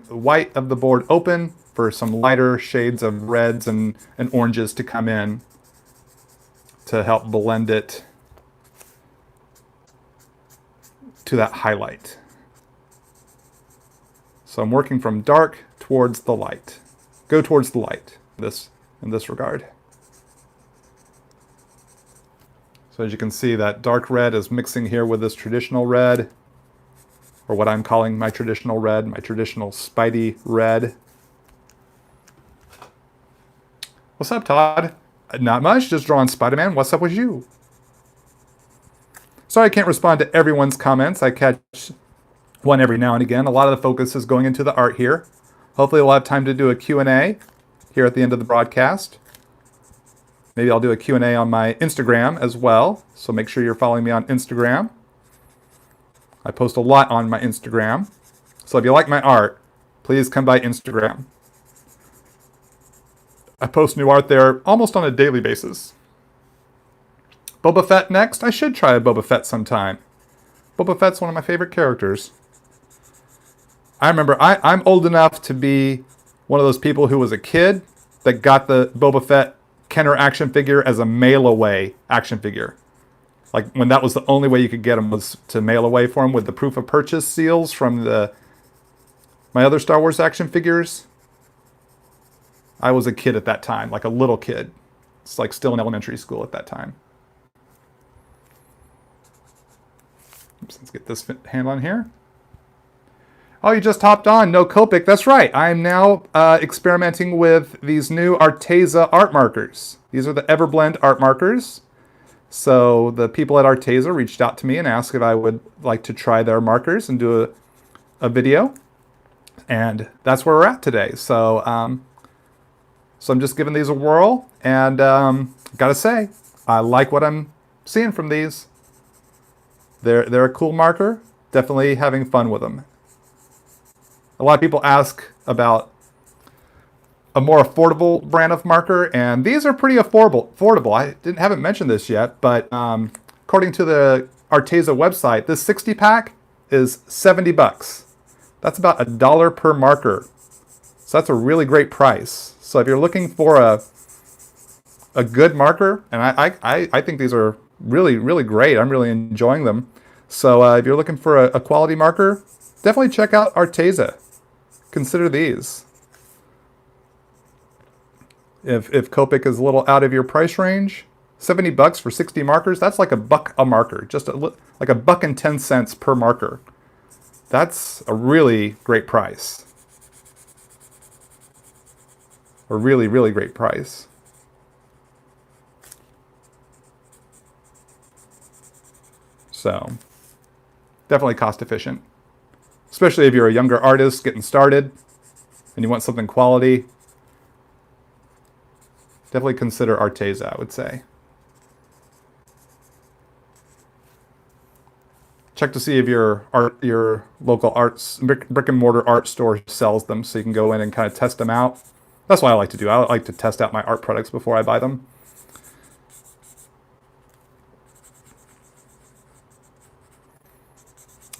white of the board open for some lighter shades of reds and oranges to come in to help blend it to that highlight. So I'm working from dark towards the light. Go towards the light in this regard. So as you can see, that dark red is mixing here with this traditional red, or what I'm calling my traditional red, my traditional Spidey red. What's up, Todd? Not much, just drawing Spider-Man. What's up with you? Sorry I can't respond to everyone's comments. I catch one every now and again. A lot of the focus is going into the art here. Hopefully we'll have time to do a Q&A here at the end of the broadcast. Maybe I'll do a Q&A on my Instagram as well, so make sure you're following me on Instagram. I post a lot on my Instagram, so if you like my art, please come by Instagram. I post new art there almost on a daily basis. Boba Fett next? I should try a Boba Fett sometime. Boba Fett's one of my favorite characters. I remember I'm old enough to be one of those people who was a kid that got the Boba Fett Kenner action figure as a mail-away action figure. Like when that was the only way you could get them was to mail away for them with the proof of purchase seals from my other Star Wars action figures. I was a kid at that time, like a little kid. It's like still in elementary school at that time. Oops, let's get this handle on here. Oh, you just hopped on. No Copic. That's right. I am now experimenting with these new Arteza art markers. These are the Everblend Art Markers. So the people at Arteza reached out to me and asked if I would like to try their markers and do a video. And that's where we're at today. So so I'm just giving these a whirl. And gotta say, I like what I'm seeing from these. They're a cool marker. Definitely having fun with them. A lot of people ask about a more affordable brand of marker, and these are pretty affordable. I haven't mentioned this yet, but according to the Arteza website, this 60 pack is 70 bucks. That's about $1 per marker. So that's a really great price. So if you're looking for a good marker, and I think these are really, really great. I'm really enjoying them. So if you're looking for a quality marker, definitely check out Arteza. Consider these. If Copic is a little out of your price range, 70 bucks for 60 markers, that's like $1 a marker, just like $1.10 per marker. That's a really great price. A really, really great price. So, definitely cost efficient. Especially if you're a younger artist getting started and you want something quality. Definitely consider Arteza, I would say. Check to see if your local brick and mortar art store sells them, so you can go in and kind of test them out. That's what I like to do. I like to test out my art products before I buy them.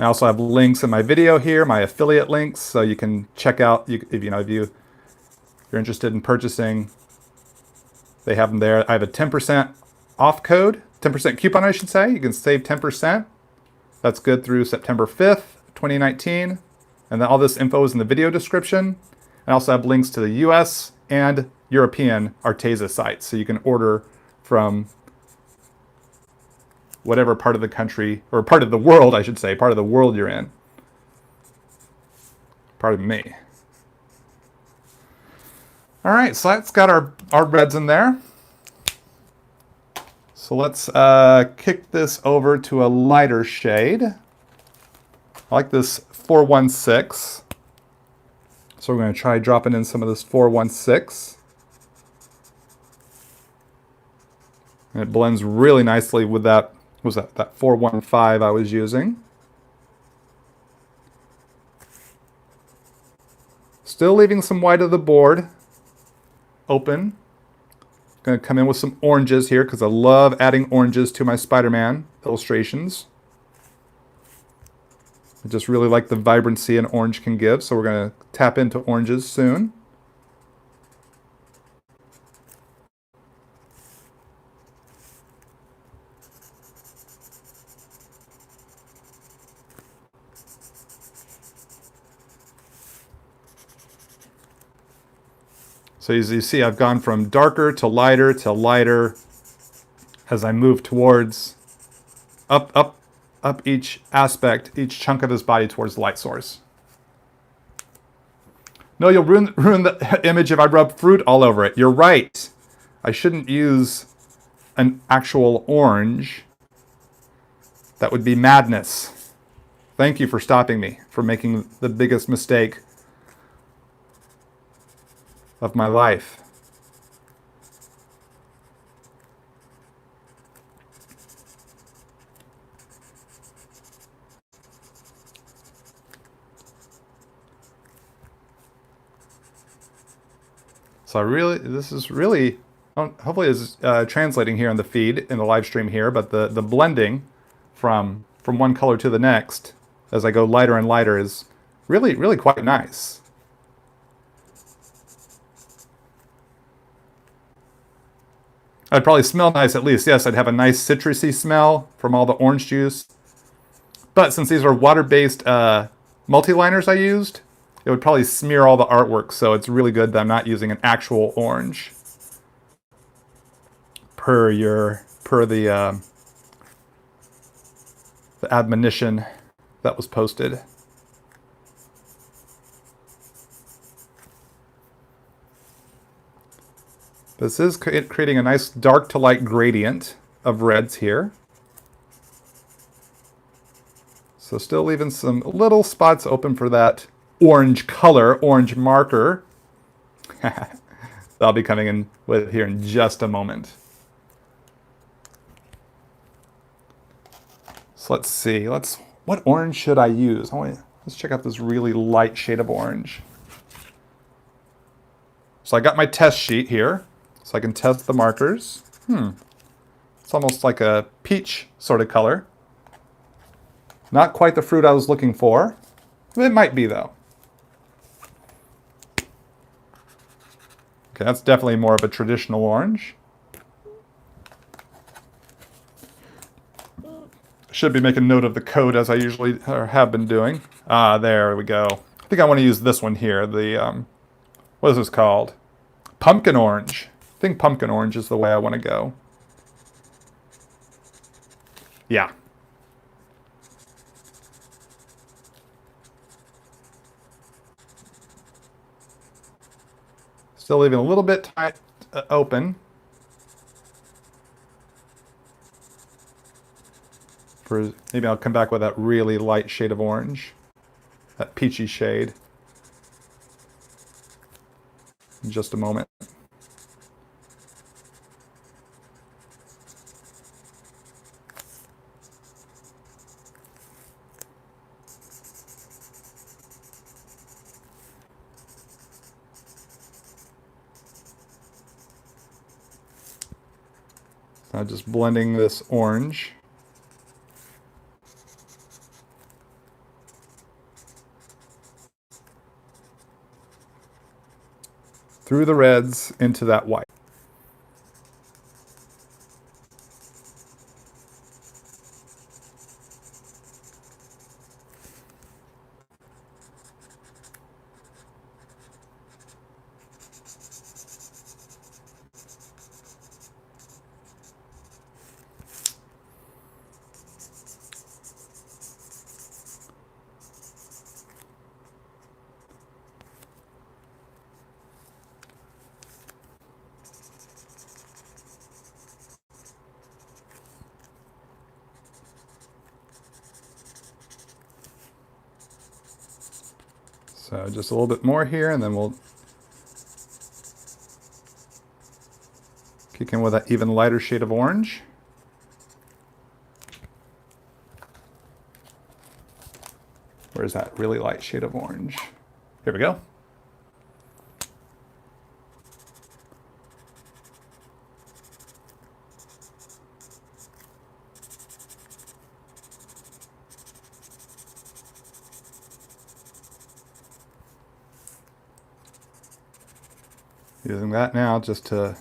I also have links in my video here, my affiliate links, so you can check out if you're interested in purchasing. They have them there. I have a 10% off code, 10% coupon, I should say. You can save 10%. That's good through September 5th, 2019. And then all this info is in the video description. I also have links to the US and European Arteza sites, so you can order from whatever part of the country, or part of the world, I should say, part of the world you're in. Pardon me. All right, so that's got our reds in there. So let's kick this over to a lighter shade. I like this 416. So we're going to try dropping in some of this 416. And it blends really nicely with that, what was that 415 I was using. Still leaving some white of the board open. Going to come in with some oranges here because I love adding oranges to my Spider-Man illustrations. I just really like the vibrancy an orange can give, so we're going to tap into oranges soon. So as you see, I've gone from darker to lighter as I move towards up each aspect, each chunk of his body towards the light source. No, you'll ruin the image if I rub fruit all over it. You're right. I shouldn't use an actual orange. That would be madness. Thank you for stopping me from making the biggest mistake of my life. So this is really, hopefully is translating here in the feed, in the live stream here, but the blending from one color to the next, as I go lighter and lighter, is really, really quite nice. I'd probably smell nice at least. Yes, I'd have a nice citrusy smell from all the orange juice. But since these are water-based multi-liners I used, it would probably smear all the artwork, so it's really good that I'm not using an actual orange per the admonition that was posted. This is creating a nice dark to light gradient of reds here. So still leaving some little spots open for that orange color, orange marker. I'll be coming in with here in just a moment. So let's see, what orange should I use? Let's check out this really light shade of orange. So I got my test sheet here, so I can test the markers. It's almost like a peach sort of color. Not quite the fruit I was looking for. It might be, though. Okay, that's definitely more of a traditional orange. Should be making note of the code as I usually have been doing. There we go. I think I want to use this one here. The, what is this called? Pumpkin orange. I think pumpkin orange is the way I want to go. Yeah. Still leaving a little bit tight, open. Maybe I'll come back with that really light shade of orange. That peachy shade. In just a moment. So just blending this orange. Through the reds into that white. So just a little bit more here, and then we'll kick in with that even lighter shade of orange. Where's that really light shade of orange? Here we go. Using that now just to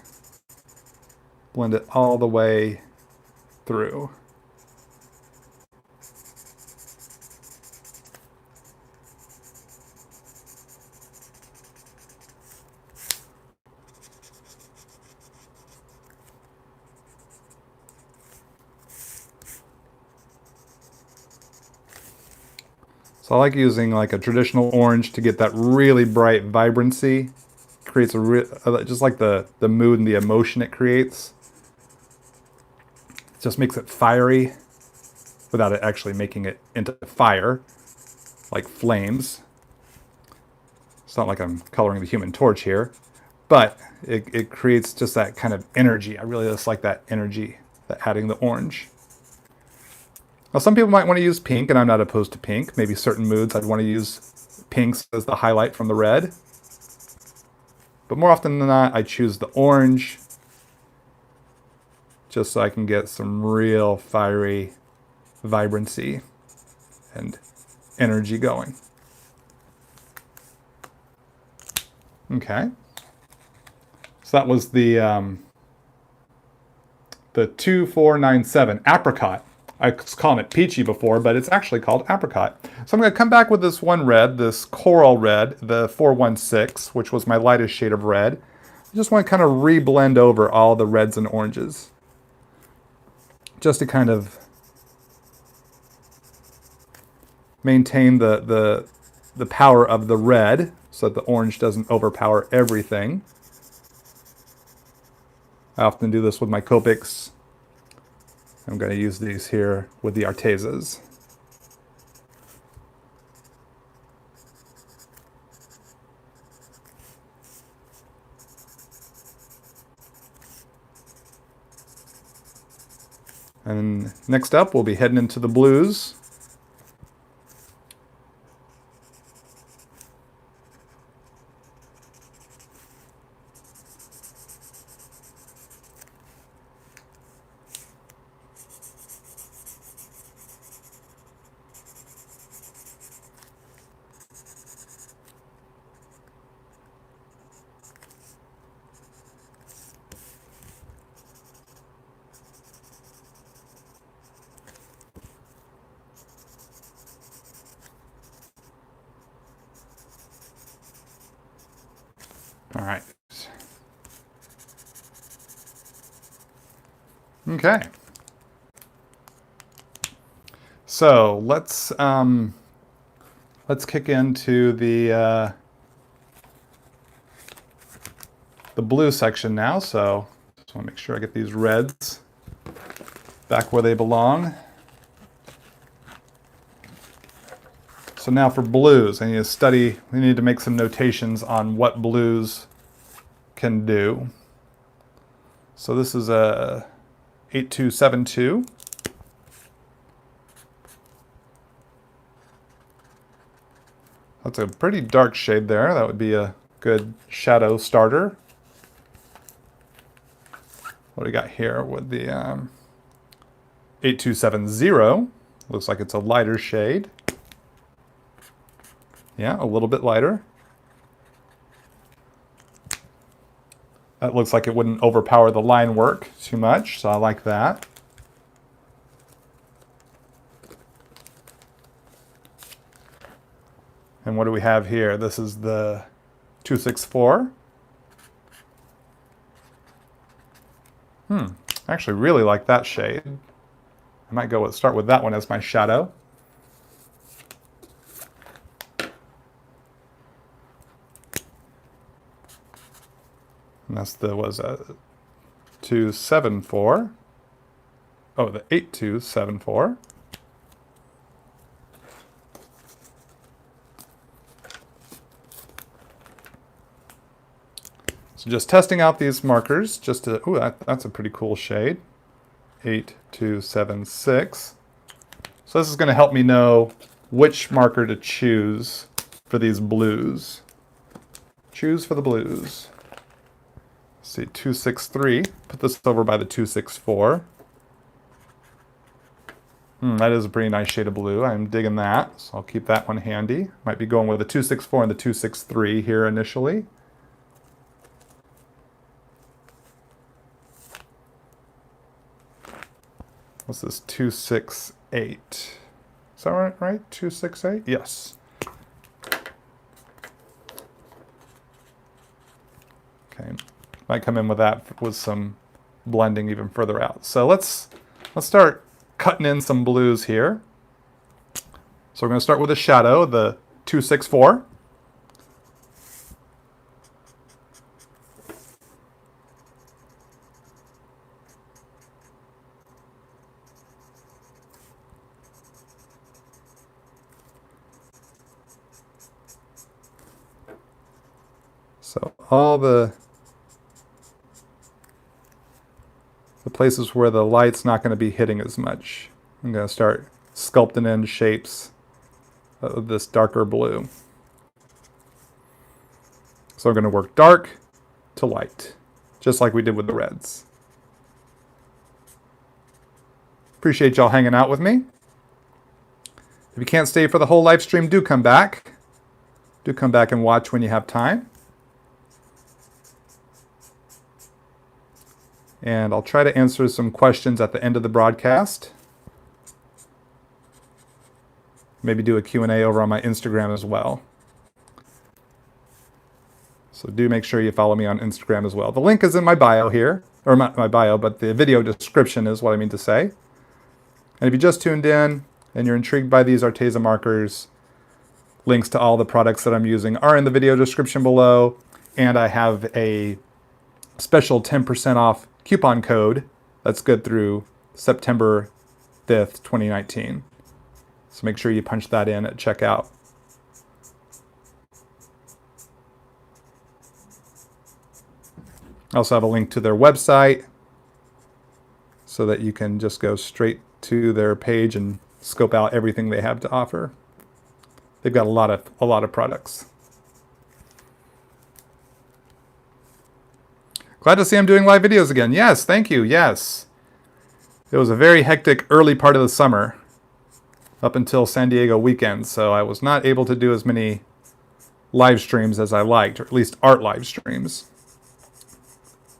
blend it all the way through. So I like using like a traditional orange to get that really bright vibrancy. Creates just like the mood and the emotion it creates. It just makes it fiery without it actually making it into fire, like flames. It's not like I'm coloring the Human Torch here, but it creates just that kind of energy. I really just like that energy, that adding the orange. Now some people might want to use pink, and I'm not opposed to pink. Maybe certain moods I'd want to use pinks as the highlight from the red. But more often than not, I choose the orange just so I can get some real fiery vibrancy and energy going. Okay. So that was the 2497 apricot. I was calling it peachy before, but it's actually called apricot. So I'm going to come back with this one red, this coral red, the 416, which was my lightest shade of red. I just want to kind of re-blend over all the reds and oranges, just to kind of maintain the power of the red so that the orange doesn't overpower everything. I often do this with my Copics. I'm going to use these here with the Artezas. And next up, we'll be heading into the blues. All right. Okay. So let's kick into the blue section now. So just want to make sure I get these reds back where they belong. So now for blues, I need to study, we need to make some notations on what blues can do. So this is a 8272. That's a pretty dark shade there. That would be a good shadow starter. What do we got here with the 8270? Looks like it's a lighter shade. Yeah, a little bit lighter. That looks like it wouldn't overpower the line work too much, so I like that. And what do we have here? This is the 264. I actually really like that shade. I might start with that one as my shadow. And that's the, was a 274. Oh, the 8274. So just testing out these markers, just to, ooh, that's a pretty cool shade. 8276. So this is going to help me know which marker to choose for these blues. Choose for the blues. Let's see, 263. Put this over by the 264. That is a pretty nice shade of blue. I'm digging that, so I'll keep that one handy. Might be going with the 264 and the 263 here initially. What's this? 268. Is that right? 268? Yes. Okay. Might come in with that with some blending even further out. So let's start cutting in some blues here. So we're going to start with a shadow, the 264. So all the places where the light's not going to be hitting as much. I'm going to start sculpting in shapes of this darker blue. So I'm going to work dark to light, just like we did with the reds. Appreciate y'all hanging out with me. If you can't stay for the whole live stream, do come back. Do come back and watch when you have time. And I'll try to answer some questions at the end of the broadcast. Maybe do a Q&A over on my Instagram as well. So do make sure you follow me on Instagram as well. The link is in my bio here, or not my bio, but the video description is what I mean to say. And if you just tuned in and you're intrigued by these Arteza markers, links to all the products that I'm using are in the video description below. And I have a special 10% off coupon code that's good through September 5th, 2019. So make sure you punch that in at checkout. I also have a link to their website so that you can just go straight to their page and scope out everything they have to offer. They've got a lot of products. Glad to see I'm doing live videos again. Yes, thank you. Yes. It was a very hectic early part of the summer up until San Diego weekend, so I was not able to do as many live streams as I liked, or at least art live streams,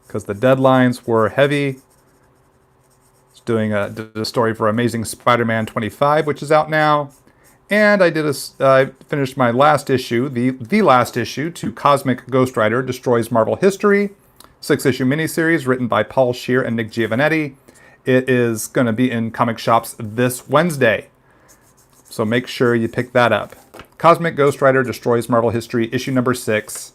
because the deadlines were heavy. I was doing a story for Amazing Spider-Man 25, which is out now, and I finished my last issue, the last issue to Cosmic Ghost Rider Destroys Marvel History, 6-issue miniseries written by Paul Scheer and Nick Giovannetti. It is going to be in comic shops this Wednesday, so make sure you pick that up. Cosmic Ghost Rider Destroys Marvel History, issue number 6.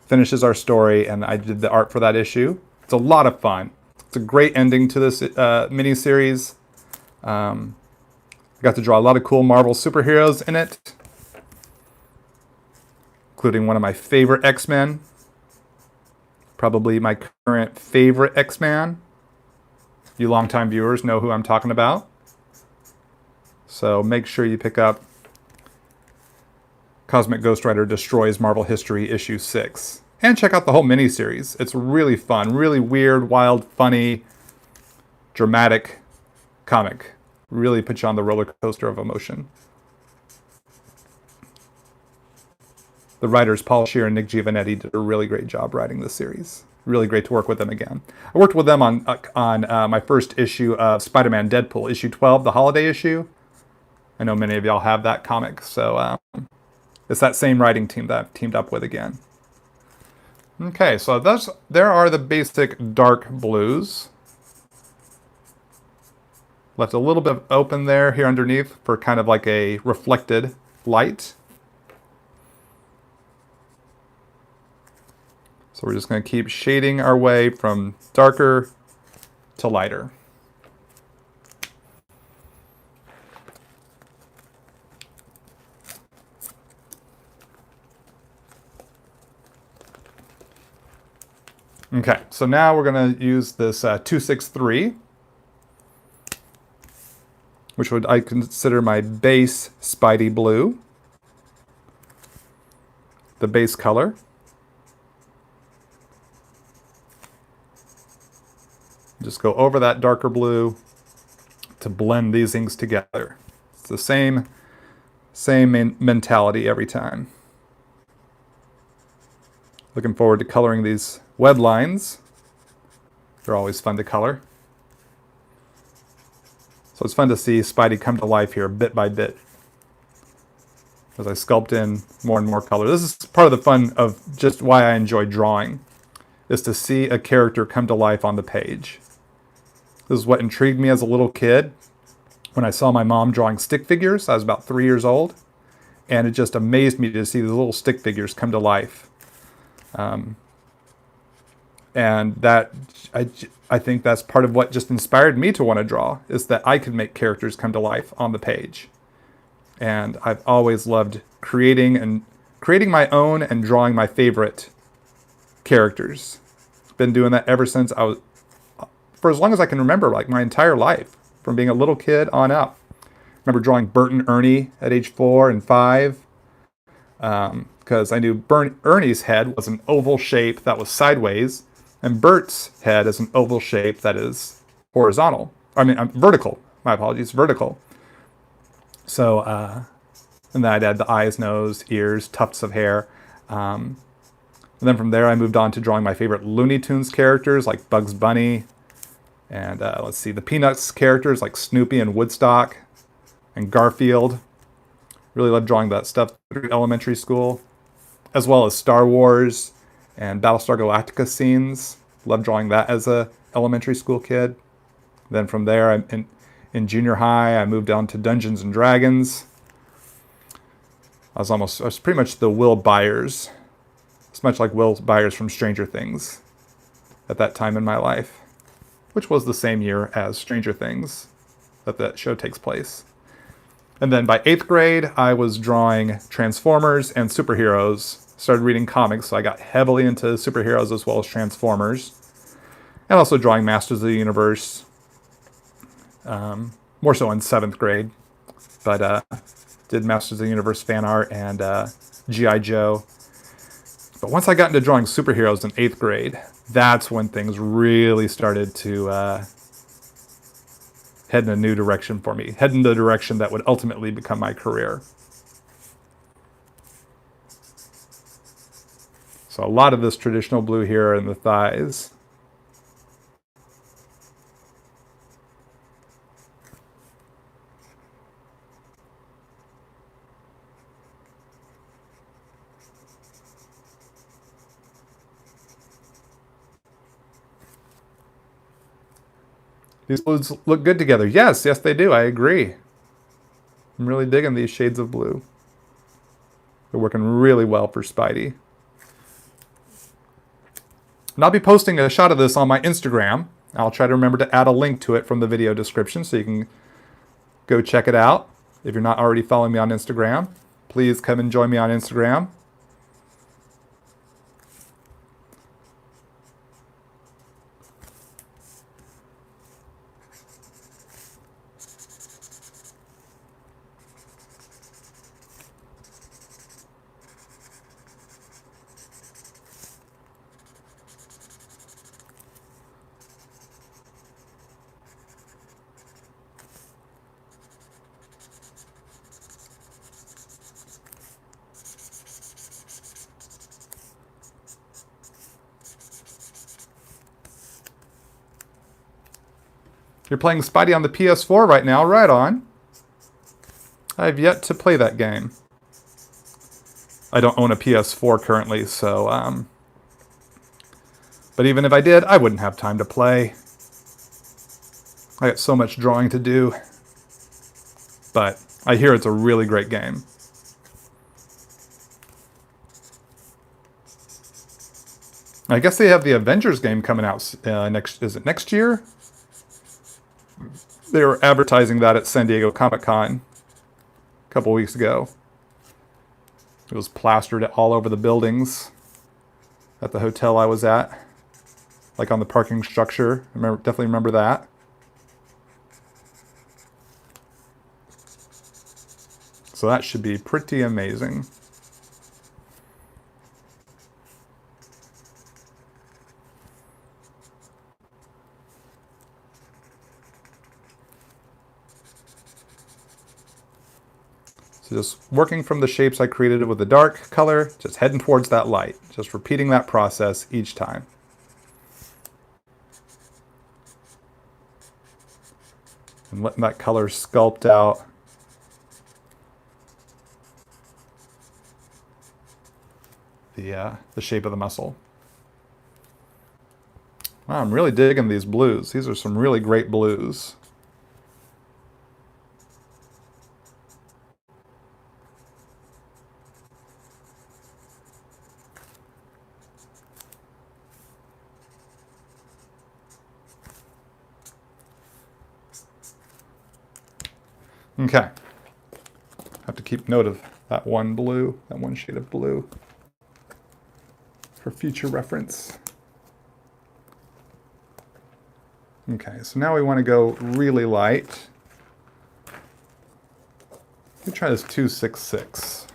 Finishes our story, and I did the art for that issue. It's a lot of fun. It's a great ending to this mini-series. I got to draw a lot of cool Marvel superheroes in it, including one of my favorite X-Men. Probably my current favorite X-Man. You longtime viewers know who I'm talking about. So make sure you pick up Cosmic Ghost Rider Destroys Marvel History issue 6. And check out the whole miniseries. It's really fun, really weird, wild, funny, dramatic comic. Really puts you on the roller coaster of emotion. The writers Paul Scheer and Nick Giovannetti did a really great job writing this series. Really great to work with them again. I worked with them on my first issue of Spider-Man Deadpool, issue 12, the holiday issue. I know many of y'all have that comic, so it's that same writing team that I've teamed up with again. Okay, so there are the basic dark blues. Left a little bit open there here underneath for kind of like a reflected light. So we're just going to keep shading our way from darker to lighter. Okay, so now we're going to use this 263, which I consider my base Spidey blue, the base color. Just go over that darker blue to blend these things together. It's the same mentality every time. Looking forward to coloring these web lines. They're always fun to color. So it's fun to see Spidey come to life here bit by bit as I sculpt in more and more color. This is part of the fun of just why I enjoy drawing, is to see a character come to life on the page. This is what intrigued me as a little kid when I saw my mom drawing stick figures. I was about 3 years old, and it just amazed me to see the little stick figures come to life. And that I think that's part of what just inspired me to want to draw, is that I could make characters come to life on the page. And I've always loved creating my own and drawing my favorite characters. Been doing that ever since I was for as long as I can remember, like my entire life, from being a little kid on up. I remember drawing Bert and Ernie at age 4 and 5, because I knew Ernie's head was an oval shape that was sideways, and Bert's head is an oval shape that is horizontal. I mean, vertical. My apologies, vertical. So, and then I'd add the eyes, nose, ears, tufts of hair. And then from there, I moved on to drawing my favorite Looney Tunes characters like Bugs Bunny, and let's see, the Peanuts characters like Snoopy and Woodstock and Garfield. Really loved drawing that stuff through elementary school, as well as Star Wars and Battlestar Galactica scenes. Loved drawing that as a elementary school kid. Then from there, in junior high, I moved on to Dungeons and Dragons. I was pretty much the Will Byers. It's much like Will Byers from Stranger Things at that time in my life, which was the same year as Stranger Things that show takes place. And then by 8th grade, I was drawing Transformers and superheroes. Started reading comics, so I got heavily into superheroes as well as Transformers. And also drawing Masters of the Universe, more so in 7th grade. But did Masters of the Universe fan art and G.I. Joe. But once I got into drawing superheroes in 8th grade, that's when things really started to head in a new direction for me. Head in the direction that would ultimately become my career. So a lot of this traditional blue here in the thighs. These blues look good together. Yes, they do. I agree. I'm really digging these shades of blue. They're working really well for Spidey. And I'll be posting a shot of this on my Instagram. I'll try to remember to add a link to it from the video description so you can go check it out. If you're not already following me on Instagram, please come and join me on Instagram. You're playing Spidey on the PS4 right now, right on. I've yet to play that game. I don't own a PS4 currently, so, but even if I did, I wouldn't have time to play. I got so much drawing to do. But I hear it's a really great game. I guess they have the Avengers game coming out next year? They were advertising that at San Diego Comic-Con a couple weeks ago. It was plastered all over the buildings at the hotel I was at, like on the parking structure. Definitely remember that. So that should be pretty amazing. So just working from the shapes I created with the dark color, just heading towards that light. Just repeating that process each time. And letting that color sculpt out the shape of the muscle. Wow, I'm really digging these blues. These are some really great blues. Okay. Have to keep note of that one blue, that one shade of blue for future reference. Okay, so now we want to go really light. Let me try this 266.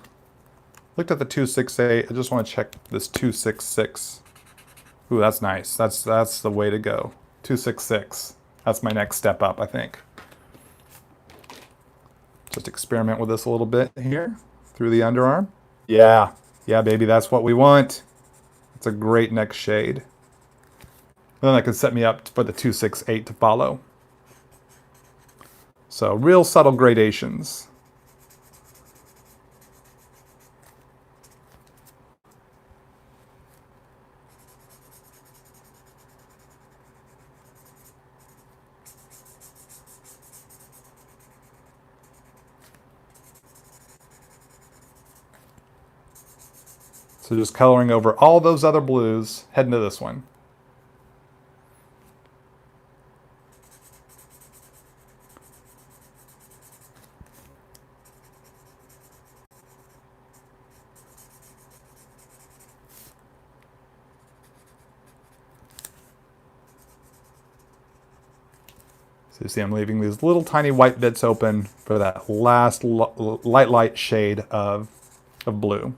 Looked at the 268. I just want to check this 266. Ooh, that's nice. That's the way to go. 266. That's my next step up, I think. Just experiment with this a little bit here through the underarm. Yeah, baby, that's what we want. It's a great next shade. And then that could set me up for the 268 to follow. So real subtle gradations. So just coloring over all those other blues, heading to this one. So you see I'm leaving these little tiny white bits open for that last light shade of blue.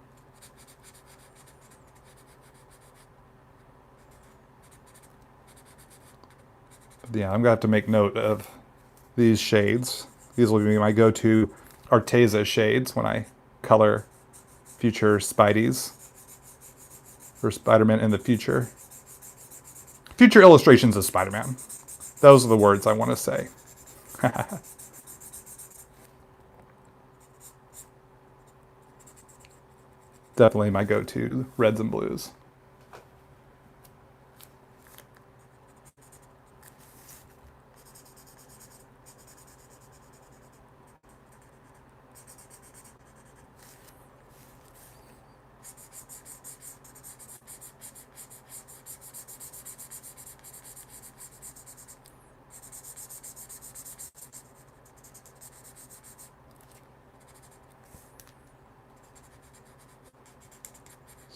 Yeah, I'm going to have to make note of these shades. These will be my go-to Arteza shades when I color future Spideys. Or Spider-Man in the future. Future illustrations of Spider-Man. Those are the words I want to say. Definitely my go-to reds and blues.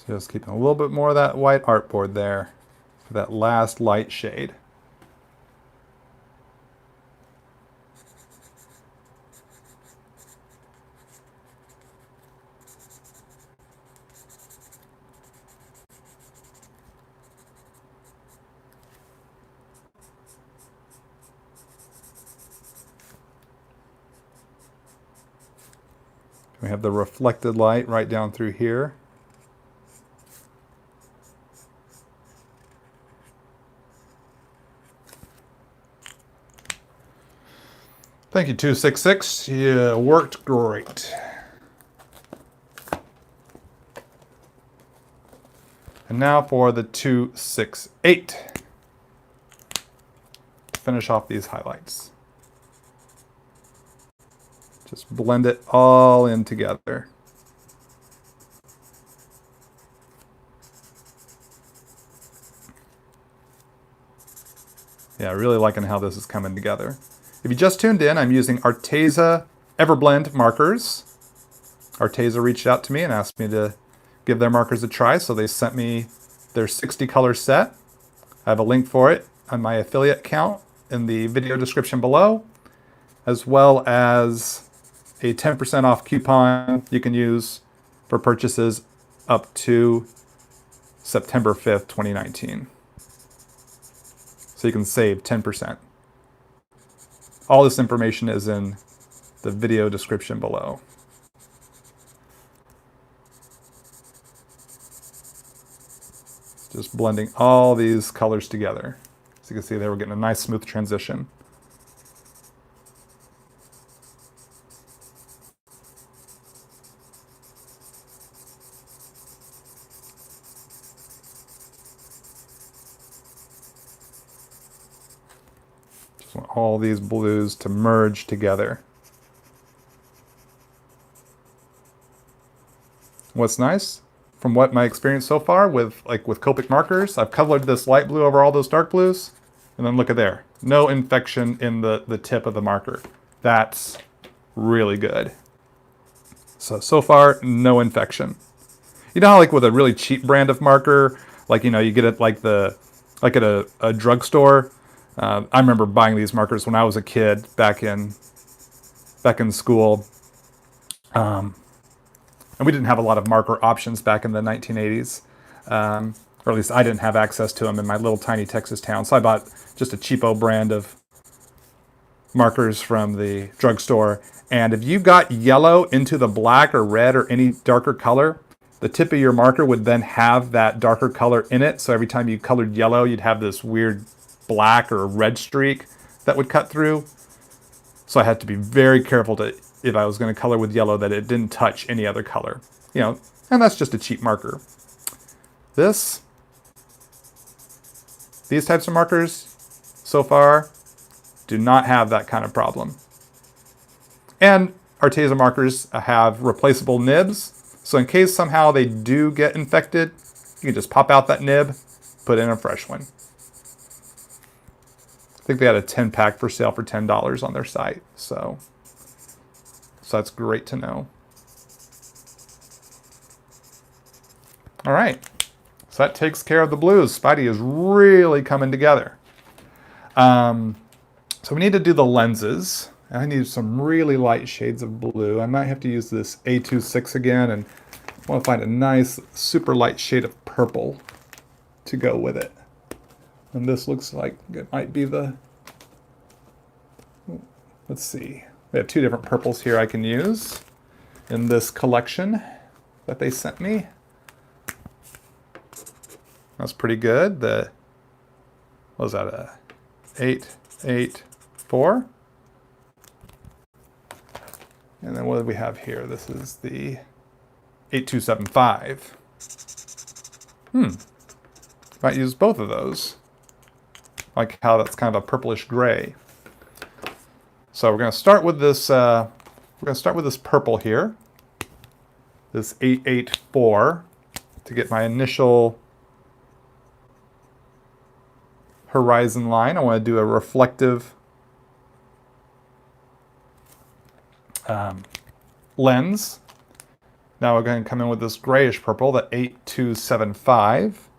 So just keeping a little bit more of that white artboard there for that last light shade. We have the reflected light right down through here. Thank you, 266. Yeah, worked great. And now for the 268. Finish off these highlights. Just blend it all in together. Yeah, really liking how this is coming together. If you just tuned in, I'm using Arteza Everblend Markers. Arteza reached out to me and asked me to give their markers a try, so they sent me their 60 color set. I have a link for it on my affiliate account in the video description below, as well as a 10% off coupon you can use for purchases up to September 5th, 2019. So you can save 10%. All this information is in the video description below. Just blending all these colors together. As you can see there, we're getting a nice smooth transition. Just want all these blues to merge together. What's nice, from what my experience so far with Copic markers, I've colored this light blue over all those dark blues, and then look at there. No infection in the tip of the marker. That's really good. So far, no infection. You know how like with a really cheap brand of marker, like, you know, you get it like at a drugstore, I remember buying these markers when I was a kid back in school. And we didn't have a lot of marker options back in the 1980s. Or at least I didn't have access to them in my little tiny Texas town. So I bought just a cheapo brand of markers from the drugstore. And if you got yellow into the black or red or any darker color, the tip of your marker would then have that darker color in it. So every time you colored yellow, you'd have this weird black or red streak that would cut through. So I had to be very careful to, if I was going to color with yellow, that it didn't touch any other color. You know, and that's just a cheap marker. These types of markers, so far, do not have that kind of problem. And Arteza markers have replaceable nibs. So in case somehow they do get infected, you can just pop out that nib, put in a fresh one. I think they had a 10-pack for sale for $10 on their site. So that's great to know. All right. So that takes care of the blues. Spidey is really coming together. So we need to do the lenses. I need some really light shades of blue. I might have to use this A26 again, and I want to find a nice super light shade of purple to go with it. And this looks like it might be the, let's see. We have two different purples here I can use in this collection that they sent me. That's pretty good. What was that, a 884? And then what do we have here? This is the 8275. Might use both of those. Like how that's kind of a purplish gray. So we're going to start with this. We're going to start with this purple here, this 884, to get my initial horizon line. I want to do a reflective lens. Now we're going to come in with this grayish purple, the 8275.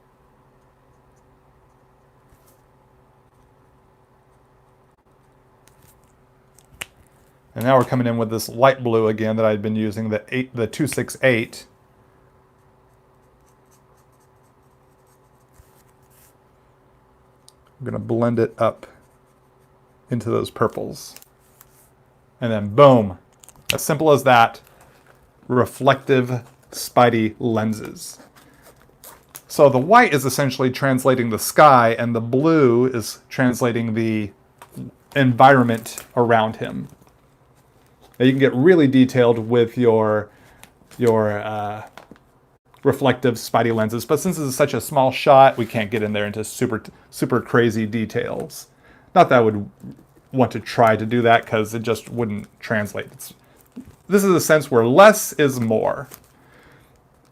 And now we're coming in with this light blue again that I'd been using, the 268. I'm going to blend it up into those purples. And then boom, as simple as that, reflective Spidey lenses. So the white is essentially translating the sky, and the blue is translating the environment around him. Now you can get really detailed with your reflective Spidey lenses, but since this is such a small shot, we can't get in there into super crazy details. Not that I would want to try to do that, because it just wouldn't translate. This is a sense where less is more.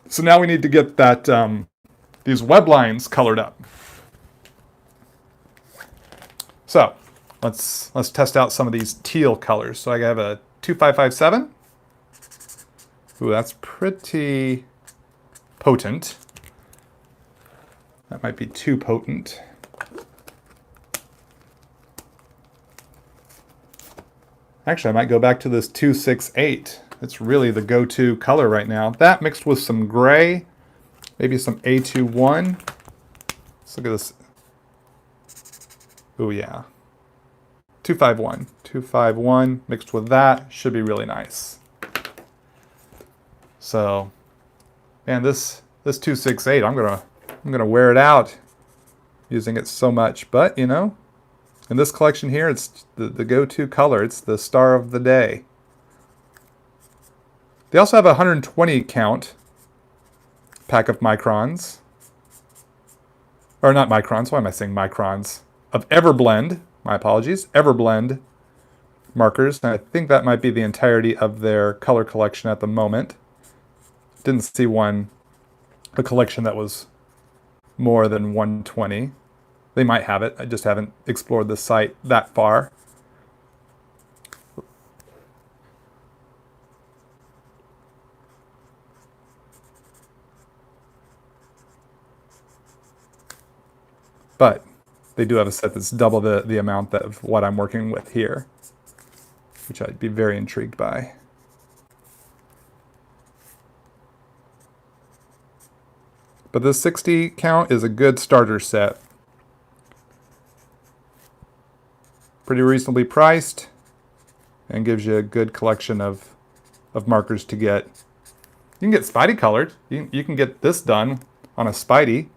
So now we need to get that these web lines colored up. So let's test out some of these teal colors. So I have a 2557. Ooh, that's pretty potent. That might be too potent. Actually, I might go back to this 268. It's really the go-to color right now. That mixed with some gray, maybe some A21. Let's look at this. Oh yeah. 251. 251 mixed with that should be really nice. So, man, this 268, I'm gonna wear it out using it so much. But you know, in this collection here, it's the go-to color. It's the star of the day. They also have a 120 count pack of microns. Or not microns, why am I saying microns? Of Everblend, my apologies, Everblend markers. And I think that might be the entirety of their color collection at the moment. Didn't see a collection that was more than 120. They might have it. I just haven't explored the site that far. But they do have a set that's double the amount of what I'm working with here, which I'd be very intrigued by. But the 60 count is a good starter set. Pretty reasonably priced, and gives you a good collection of markers to get. You can get Spidey colored. You can get this done on a Spidey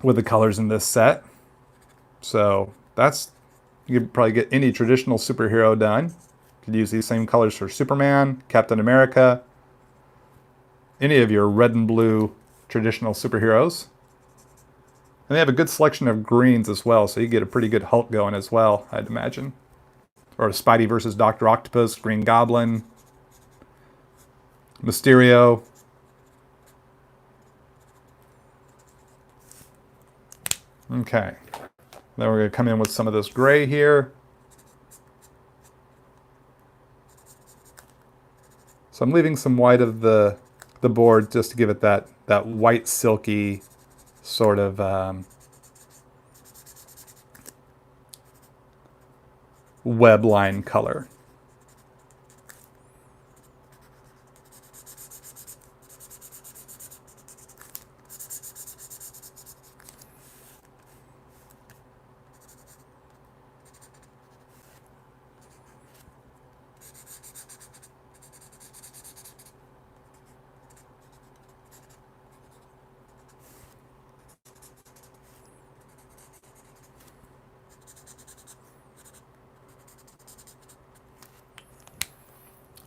with the colors in this set. So that's, you could probably get any traditional superhero done. You could use these same colors for Superman, Captain America, any of your red and blue traditional superheroes. And they have a good selection of greens as well, so you get a pretty good Hulk going as well, I'd imagine. Or Spidey versus Dr. Octopus, Green Goblin, Mysterio. Okay. Then we're going to come in with some of this gray here. So I'm leaving some white of the board just to give it that white silky sort of web line color.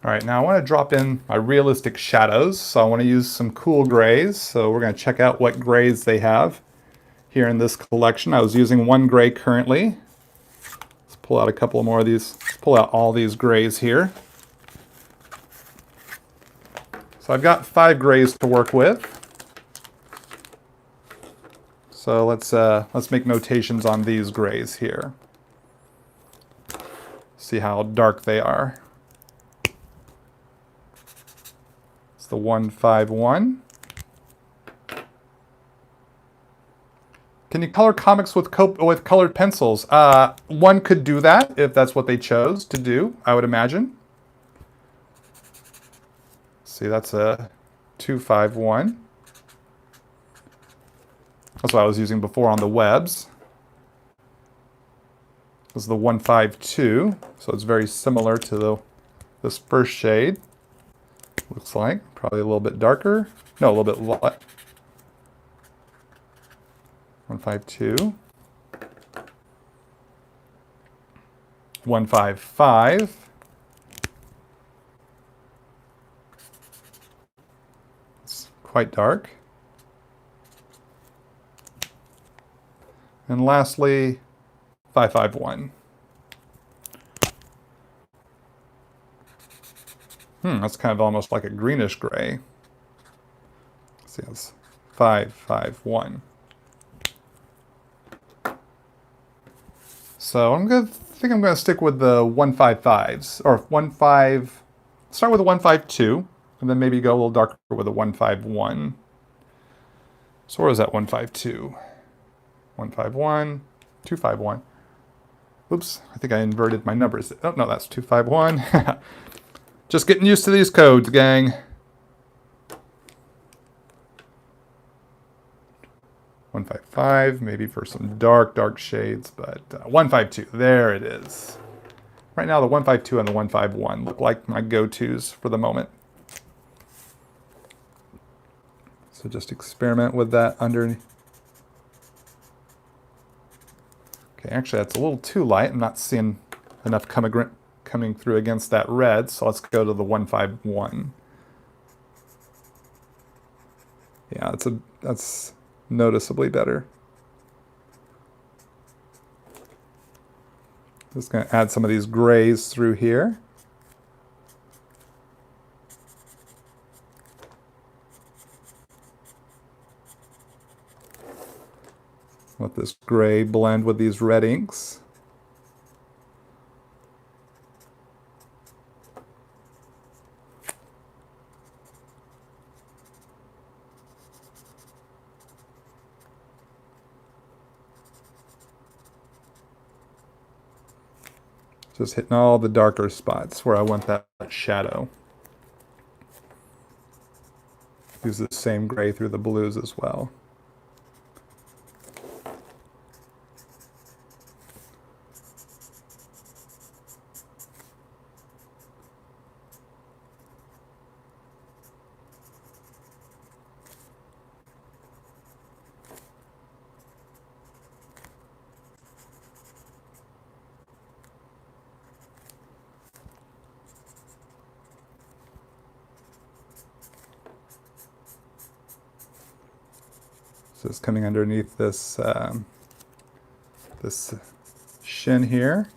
All right, now I want to drop in my realistic shadows. So I want to use some cool grays. So we're going to check out what grays they have here in this collection. I was using one gray currently. Let's pull out a couple more of these. Let's pull out all these grays here. So I've got 5 grays to work with. So let's make notations on these grays here. See how dark they are. It's the 151. Can you color comics with colored pencils? One could do that if that's what they chose to do, I would imagine. See, that's a 251. That's what I was using before on the webs. This is the 152, so it's very similar to this first shade. Looks like probably a little bit darker. No, a little bit light. 152. 155. It's quite dark. And lastly, 551. That's kind of almost like a greenish gray. Let's see, that's 551. So I think I'm going to stick with the 155s, or start with the 152, and then maybe go a little darker with a 151. So where is that 152? 151, 251. Oops, I think I inverted my numbers. Oh, no, that's 251. Just getting used to these codes, gang. 155, maybe for some dark shades, but 152, there it is. Right now, the 152 and the 151 look like my go-tos for the moment. So just experiment with that underneath. Okay, actually, that's a little too light. I'm not seeing enough coming through against that red, so let's go to the 151. Yeah, that's noticeably better. Just going to add some of these grays through here. Let this gray blend with these red inks. Just hitting all the darker spots where I want that shadow. Use the same gray through the blues as well. So it's coming underneath this this shin here.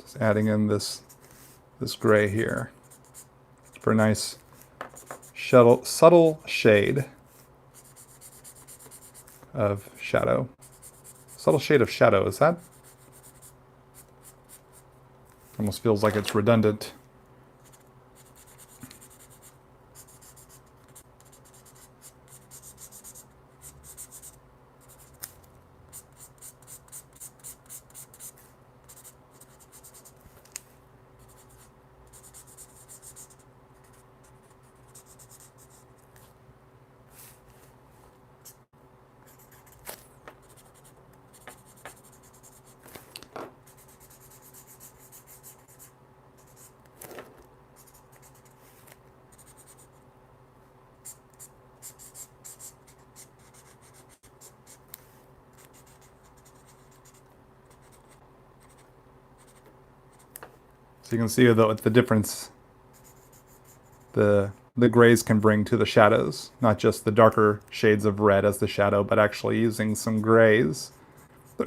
Just adding in this gray here for a nice subtle shade of shadow. Subtle shade of shadow, is that? Almost feels like it's redundant. So you can see the difference the grays can bring to the shadows. Not just the darker shades of red as the shadow, but actually using some grays.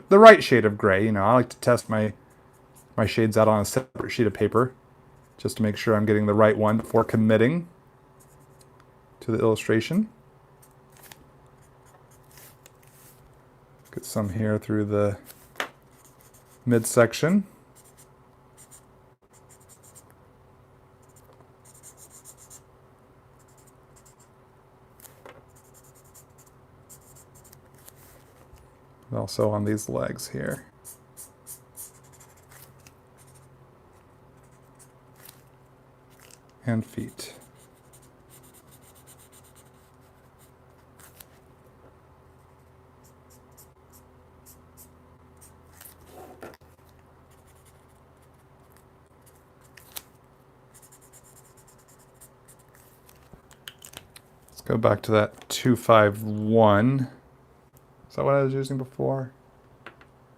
The right shade of gray, you know, I like to test my shades out on a separate sheet of paper just to make sure I'm getting the right one before committing to the illustration. Get some here through the midsection. And also on these legs here. And feet. Let's go back to that 251. Is that what I was using before?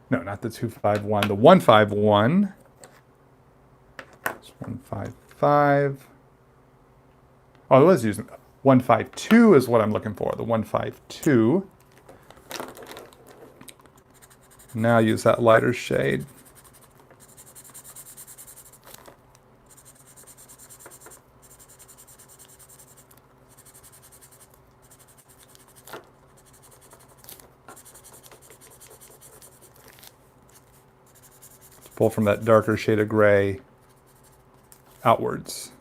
No, not the 251, the 151. It's 155. Oh, I was using 152 is what I'm looking for, the 152. Now use that lighter shade. Pull from that darker shade of gray outwards.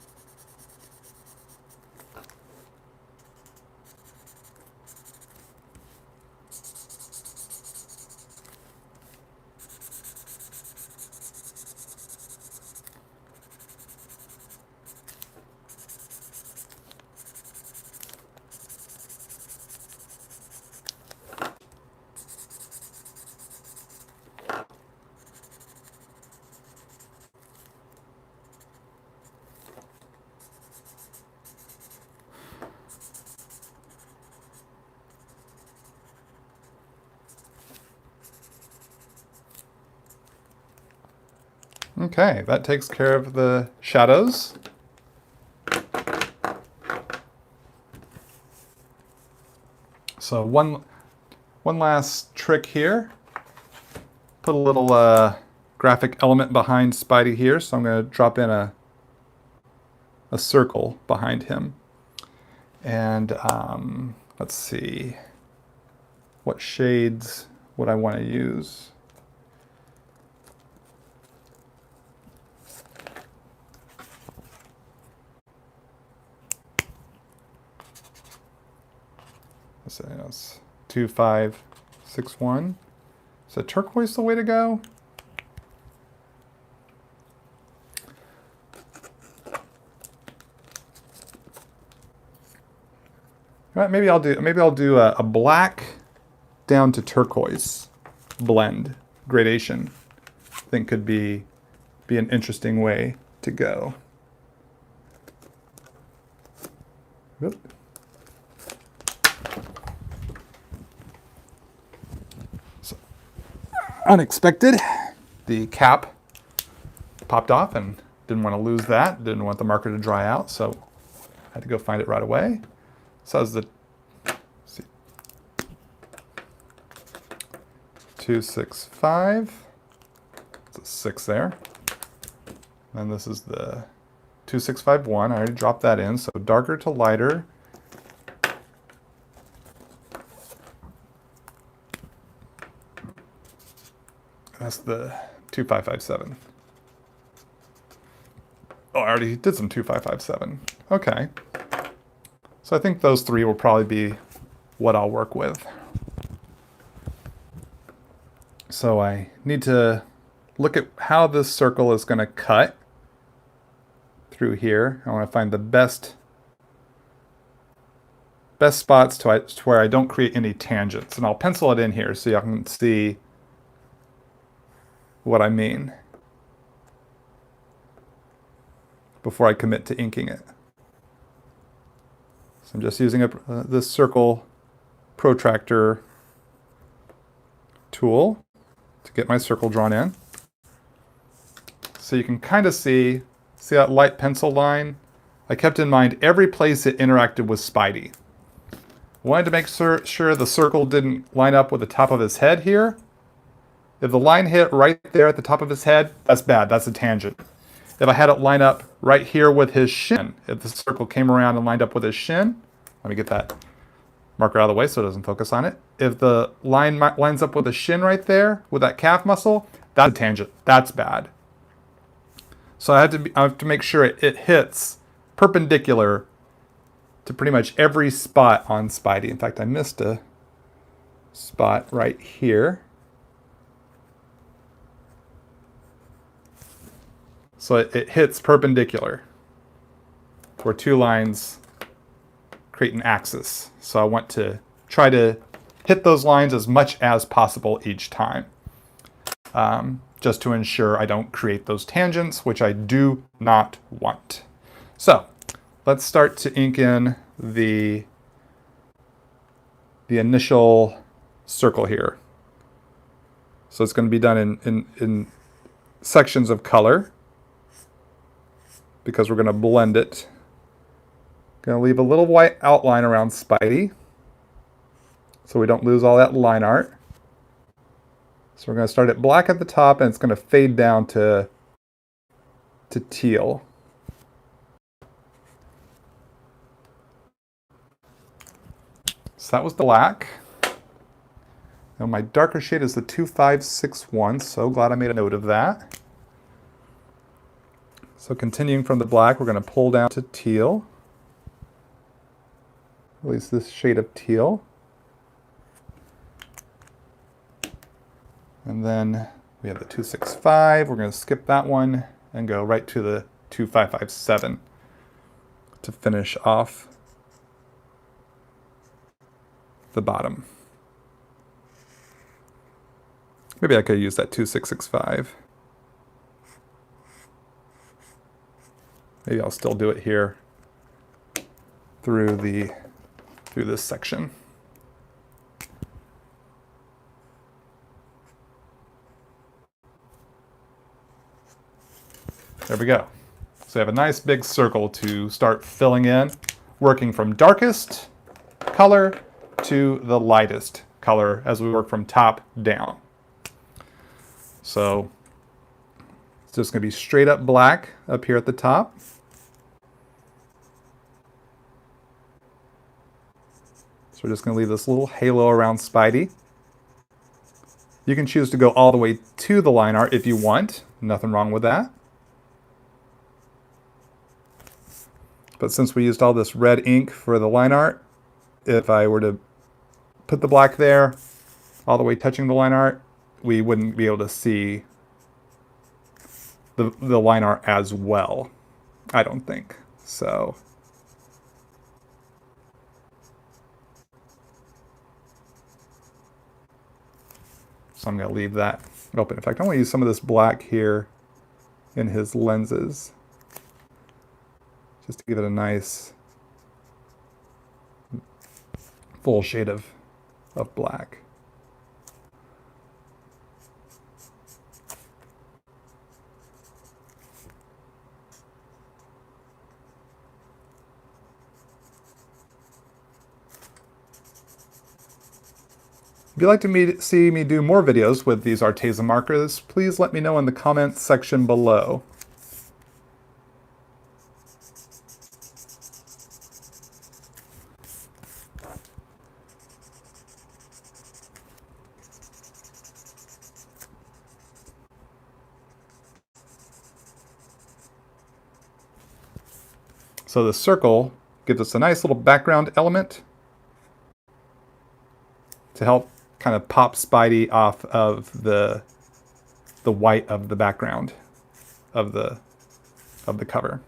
Okay, that takes care of the shadows. So one last trick here. Put a little graphic element behind Spidey here, so I'm going to drop in a circle behind him. And let's see, what shades would I want to use? let's say that's 2561. Is it turquoise the way to go? Right, maybe I'll do a black down to turquoise blend gradation. I think could be an interesting way to go. Oop. So, unexpected, the cap popped off and didn't want to lose that. Didn't want the marker to dry out, so had to go find it right away. So as the 265, it's a 6 there. And this is the 2651. I already dropped that in, so darker to lighter. That's the 2557. Oh, I already did some 2557. Okay. So I think those three will probably be what I'll work with. So I need to look at how this circle is going to cut through here. I want to find the best spots to where I don't create any tangents. And I'll pencil it in here so y'all can see what I mean before I commit to inking it. So I'm just using this circle protractor tool to get my circle drawn in. So you can kind of see that light pencil line? I kept in mind every place it interacted with Spidey. Wanted to make sure the circle didn't line up with the top of his head here. If the line hit right there at the top of his head, that's bad, that's a tangent. If I had it line up right here with his shin, if the circle came around and lined up with his shin, let me get that marker out of the way so it doesn't focus on it. If the line lines up with the shin right there, with that calf muscle, that's a tangent. That's bad. So I have to make sure it hits perpendicular to pretty much every spot on Spidey. In fact, I missed a spot right here. So it hits perpendicular where two lines create an axis. So I want to try to hit those lines as much as possible each time, just to ensure I don't create those tangents, which I do not want. So let's start to ink in the initial circle here. So it's going to be done in sections of color, because we're going to blend it. Going to leave a little white outline around Spidey so we don't lose all that line art. So we're going to start at black at the top, and it's going to fade down to teal. So that was the black. Now my darker shade is the 2561, so glad I made a note of that. So continuing from the black, we're going to pull down to teal. At least this shade of teal. And then we have the 265. We're going to skip that one and go right to the 2557 to finish off the bottom. Maybe I could use that 2665. Maybe I'll still do it here through this section. There we go. So I have a nice big circle to start filling in, working from darkest color to the lightest color as we work from top down. So it's just going to be straight up black up here at the top. So we're just going to leave this little halo around Spidey. You can choose to go all the way to the line art if you want. Nothing wrong with that. But since we used all this red ink for the line art, if I were to put the black there, all the way touching the line art, we wouldn't be able to see the line art as well, I don't think. So I'm going to leave that open. In fact, I want to use some of this black here in his lenses, just to give it a nice full shade of black. If you'd like to see me do more videos with these Arteza markers, please let me know in the comments section below. So the circle gives us a nice little background element to help kind of pop Spidey off of the white of the background of the cover.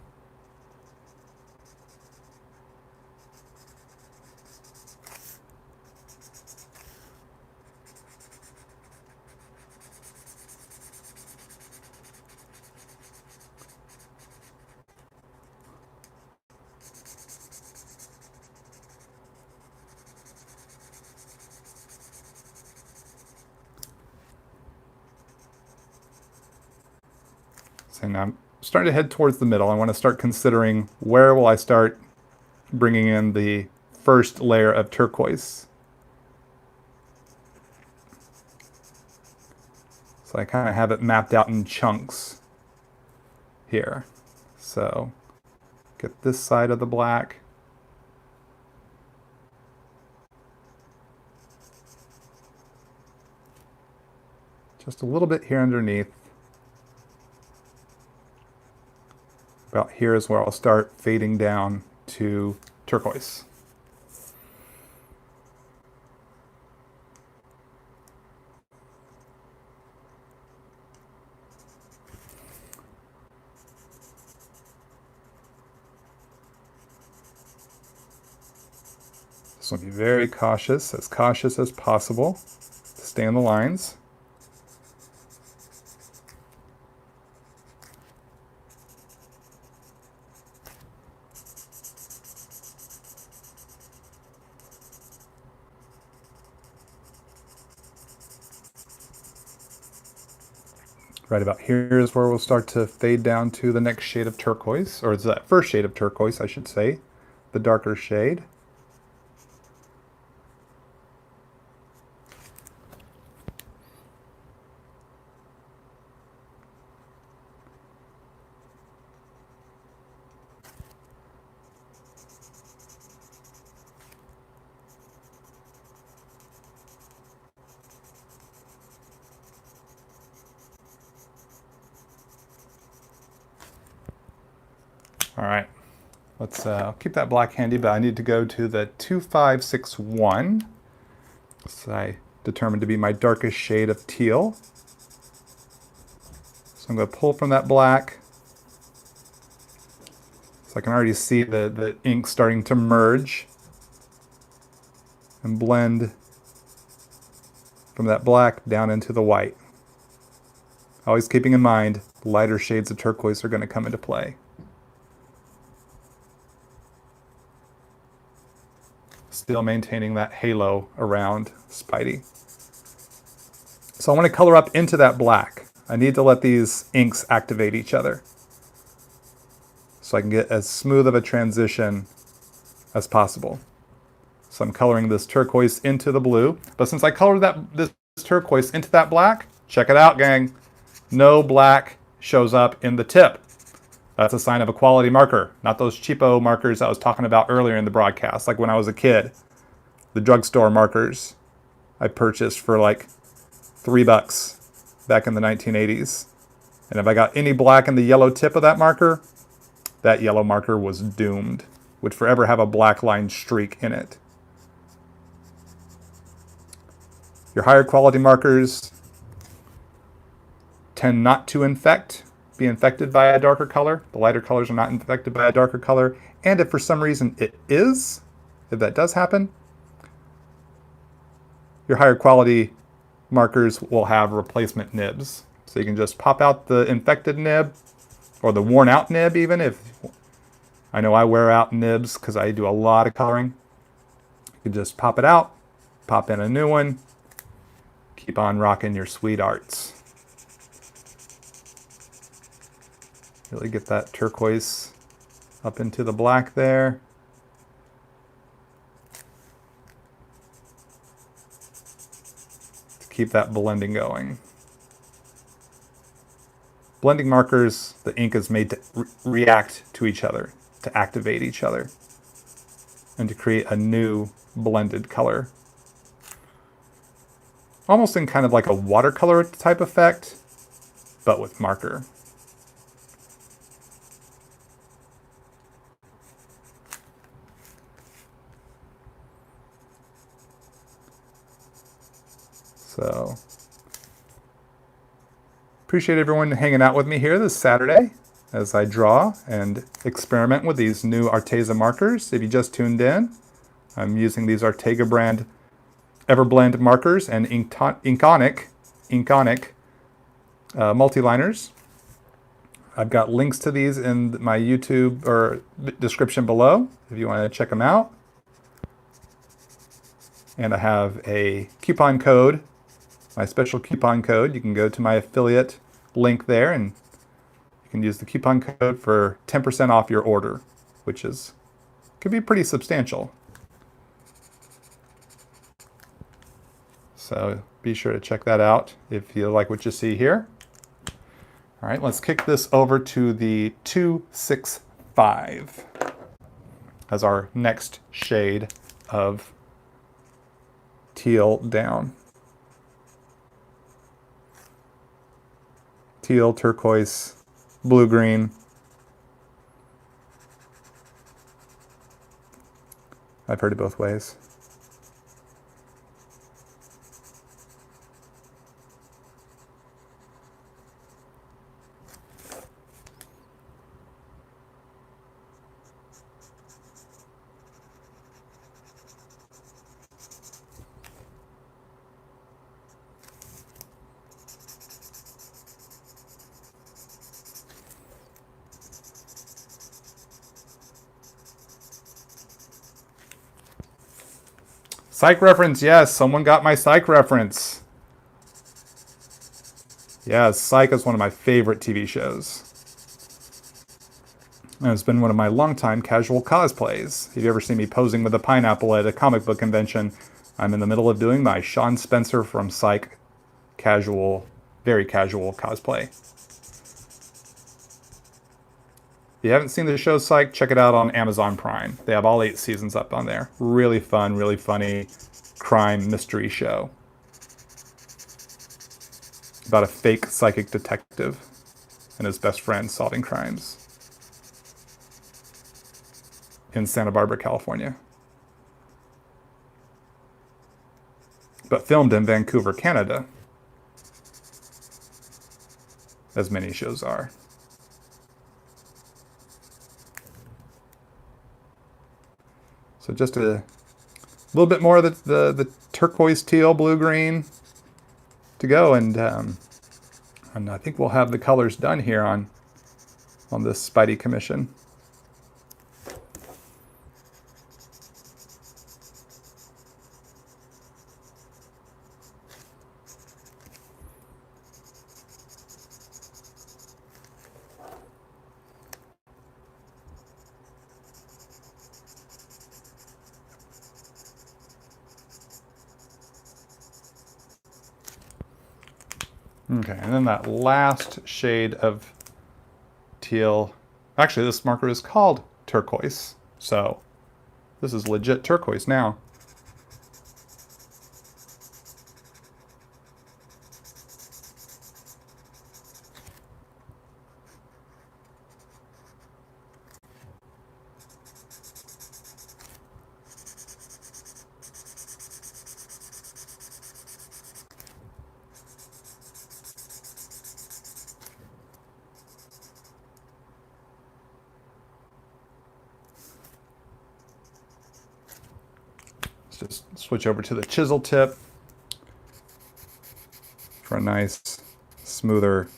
And I'm starting to head towards the middle. I want to start considering where will I start bringing in the first layer of turquoise. So I kind of have it mapped out in chunks here. So get this side of the black. Just a little bit here underneath. About here is where I'll start fading down to turquoise. So be very cautious as possible to stay on the lines. Right about here is where we'll start to fade down to the next shade of turquoise, or it's that first shade of turquoise, I should say, the darker shade. All right, let's keep that black handy, but I need to go to the 2561. So I determined to be my darkest shade of teal. So I'm going to pull from that black. So I can already see the ink starting to merge and blend from that black down into the white. Always keeping in mind, lighter shades of turquoise are going to come into play. Still maintaining that halo around Spidey. So I want to color up into that black. I need to let these inks activate each other so I can get as smooth of a transition as possible. So I'm coloring this turquoise into the blue, but since I colored this turquoise into that black, check it out, gang. No black shows up in the tip. That's a sign of a quality marker, not those cheapo markers I was talking about earlier in the broadcast, like when I was a kid. The drugstore markers I purchased for like $3 back in the 1980s. And if I got any black in the yellow tip of that marker, that yellow marker was doomed. Would forever have a black line streak in it. Your higher quality markers tend not to be infected by a darker color. The lighter colors are not infected by a darker color. And if for some reason it is, if that does happen, your higher quality markers will have replacement nibs. So you can just pop out the infected nib, or the worn out nib even. If I know I wear out nibs because I do a lot of coloring. You can just pop it out, pop in a new one, keep on rocking your sweet arts. Really get that turquoise up into the black there. To keep that blending going. Blending markers, the ink is made to react to each other, to activate each other, and to create a new blended color. Almost in kind of like a watercolor type effect, but with marker. So, appreciate everyone hanging out with me here this Saturday as I draw and experiment with these new Arteza markers. If you just tuned in, I'm using these Arteza brand Everblend markers and Inkonic multi-liners. I've got links to these in my YouTube or description below if you want to check them out. And I have a coupon code, my special coupon code. You can go to my affiliate link there and you can use the coupon code for 10% off your order, which could be pretty substantial. So be sure to check that out if you like what you see here. All right, let's kick this over to the 265 as our next shade of teal down. Teal, turquoise, blue-green. I've heard it both ways. Psych reference, yes, someone got my Psych reference. Yeah, Psych is one of my favorite TV shows. And it's been one of my longtime casual cosplays. If you ever seen me posing with a pineapple at a comic book convention, I'm in the middle of doing my Sean Spencer from Psych casual, very casual cosplay. If you haven't seen the show Psych, check it out on Amazon Prime. They have all 8 seasons up on there. Really fun, really funny crime mystery show about a fake psychic detective and his best friend solving crimes in Santa Barbara, California. But filmed in Vancouver, Canada, as many shows are. So just a little bit more of the turquoise, teal, blue-green to go, and I think we'll have the colors done here on this Spidey commission. Okay, and then that last shade of teal. Actually, this marker is called Turquoise, so this is legit turquoise now. Let's just switch over to the chisel tip for a nice, smoother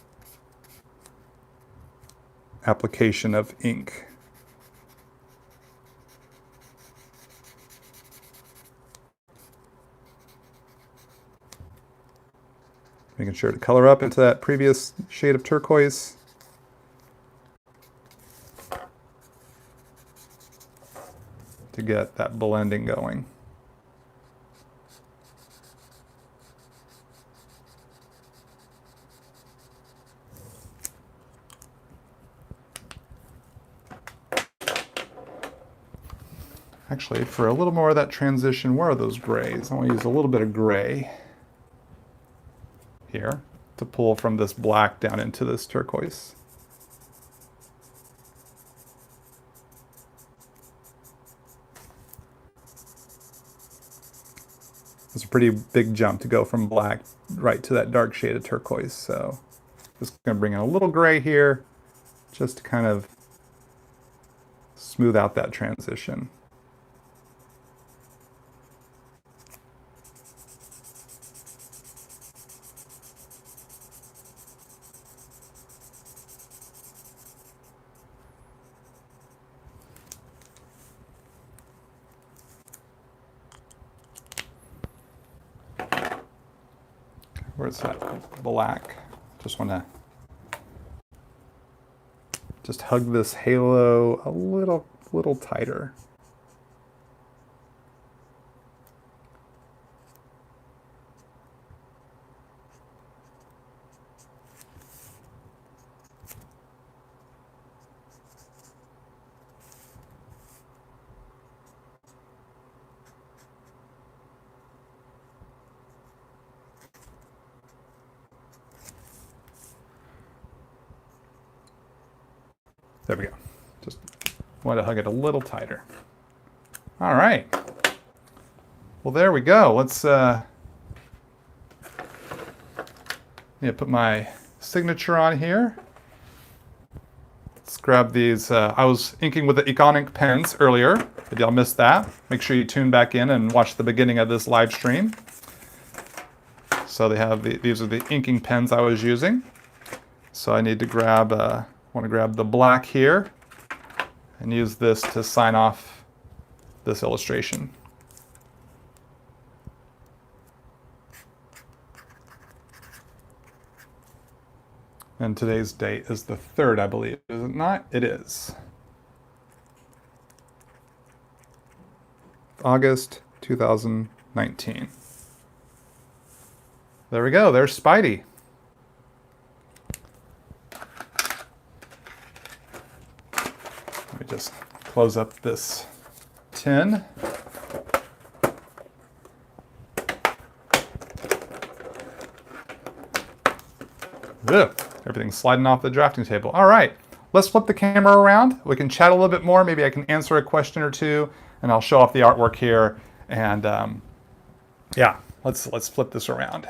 application of ink. Making sure to color up into that previous shade of turquoise. To get that blending going. Actually, for a little more of that transition, where are those grays? I want to use a little bit of gray here to pull from this black down into this turquoise. It's a pretty big jump to go from black right to that dark shade of turquoise. So just going to bring in a little gray here just to kind of smooth out that transition. Where's that black? Just want to just hug this halo a little tighter. There we go. Just want to hug it a little tighter. All right. Well, there we go. Let's put my signature on here. Let's grab these. I was inking with the Inkonic Pens earlier. If y'all missed that, make sure you tune back in and watch the beginning of this live stream. So they have these are the inking pens I was using. So I need to grab. Want to grab the black here and use this to sign off this illustration. And today's date is the 3rd, I believe. Is it not? It is. August 2019. There we go. There's Spidey. Just close up this tin. Ugh, everything's sliding off the drafting table. All right, let's flip the camera around. We can chat a little bit more. Maybe I can answer a question or two, and I'll show off the artwork here. And yeah, let's flip this around.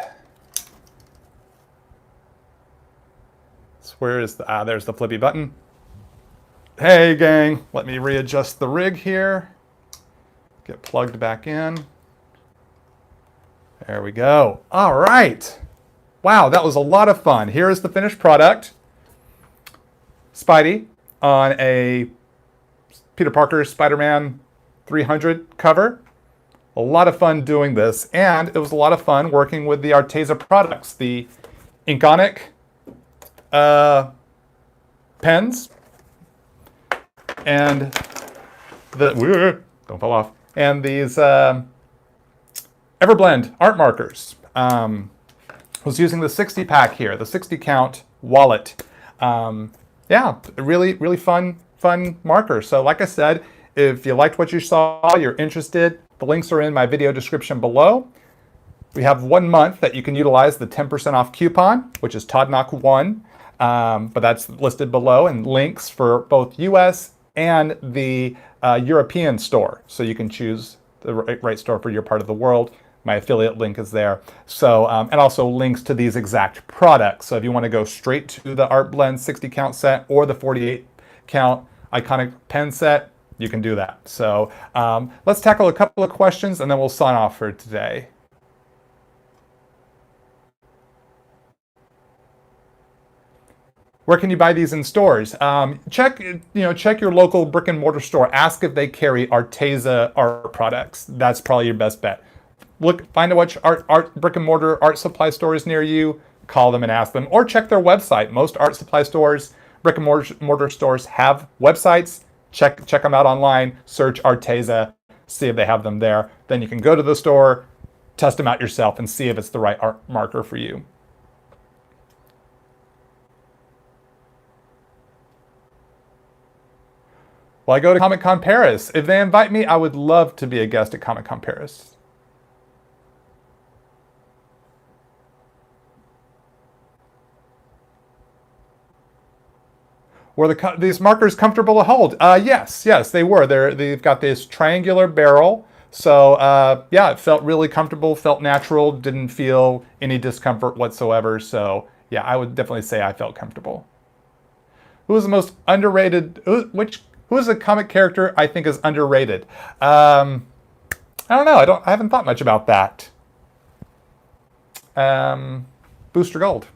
So where is the there's the flippy button. Hey gang, let me readjust the rig here. Get plugged back in. There we go. All right. Wow, that was a lot of fun. Here is the finished product. Spidey on a Peter Parker Spider-Man 300 cover. A lot of fun doing this, and it was a lot of fun working with the Arteza products, the Inkonic pens, and the don't fall off, and these Everblend Art Markers. Was using the 60 pack here, the 60 count wallet. Yeah, really fun marker. So like I said, if you liked what you saw, you're interested, the links are in my video description below. We have 1 month that you can utilize the 10% off coupon, which is Todd Nauck 1, but that's listed below, and links for both US and the European store. So you can choose the right store for your part of the world. My affiliate link is there. So, and also links to these exact products. So if you want to go straight to the Artblend 60 count set or the 48 count Inkonic pen set, you can do that. So let's tackle a couple of questions and then we'll sign off for today. Where can you buy these in stores? Check your local brick and mortar store. Ask if they carry Arteza art products. That's probably your best bet. Find out which brick and mortar art supply stores near you. Call them and ask them, or check their website. Most art supply stores, brick and mortar stores have websites. Check them out online. Search Arteza. See if they have them there. Then you can go to the store, test them out yourself, and see if it's the right art marker for you. Well, I go to Comic-Con Paris. If they invite me, I would love to be a guest at Comic-Con Paris. Were these markers comfortable to hold? Yes, they were. They've got this triangular barrel. So yeah, it felt really comfortable, felt natural, didn't feel any discomfort whatsoever. So yeah, I would definitely say I felt comfortable. Who is the most underrated, who is a comic character I think is underrated? I don't know. I haven't thought much about that. Booster Gold,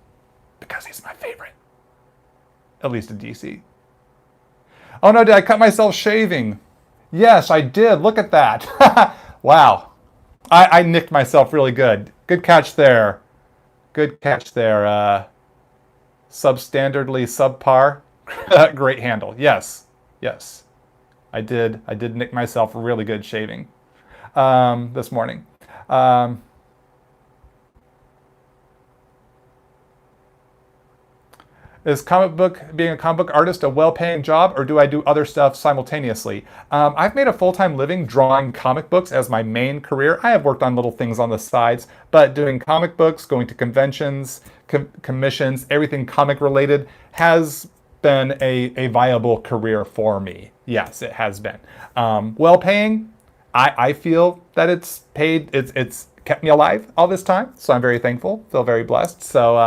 because he's my favorite, at least in DC. Oh no, did I cut myself shaving? Yes, I did. Look at that. Wow. I nicked myself really good. Good catch there. Good catch there. Substandardly subpar. Great handle. Yes. Yes, I did nick myself really good shaving this morning. Is being a comic book artist a well-paying job, or do I do other stuff simultaneously? I've made a full-time living drawing comic books as my main career. I have worked on little things on the sides, but doing comic books, going to conventions, commissions, everything comic related has been a viable career for me. Yes, it has been. Well-paying, I feel that it's paid, it's kept me alive all this time, so I'm very thankful, feel very blessed. So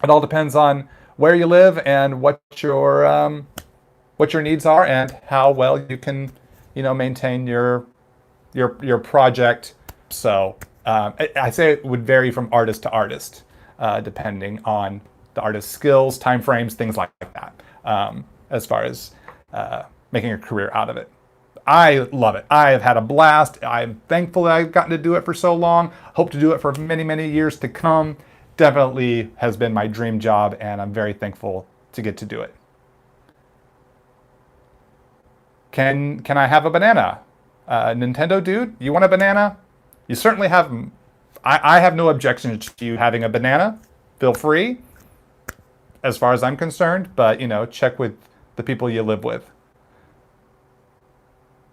it all depends on where you live and what your needs are and how well you can, maintain your project. So I say it would vary from artist to artist, depending on the artist's skills, time frames, things like that, as far as making a career out of it. I love it. I have had a blast. I'm thankful that I've gotten to do it for so long. Hope to do it for many, many years to come. Definitely has been my dream job, and I'm very thankful to get to do it. Can I have a banana? Nintendo dude, you want a banana? You certainly have. I have no objection to you having a banana. Feel free. As far as I'm concerned, but check with the people you live with.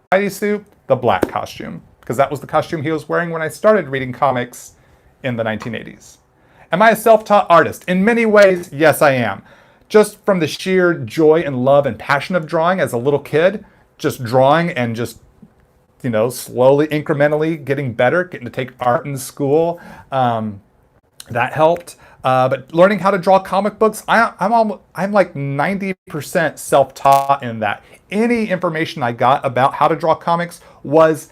Spidey suit, the black costume, because that was the costume he was wearing when I started reading comics in the 1980s. Am I a self-taught artist? In many ways, yes, I am. Just from the sheer joy and love and passion of drawing as a little kid, just drawing and just, slowly, incrementally getting better, getting to take art in school, that helped. But learning how to draw comic books, I'm like 90% self-taught in that. Any information I got about how to draw comics was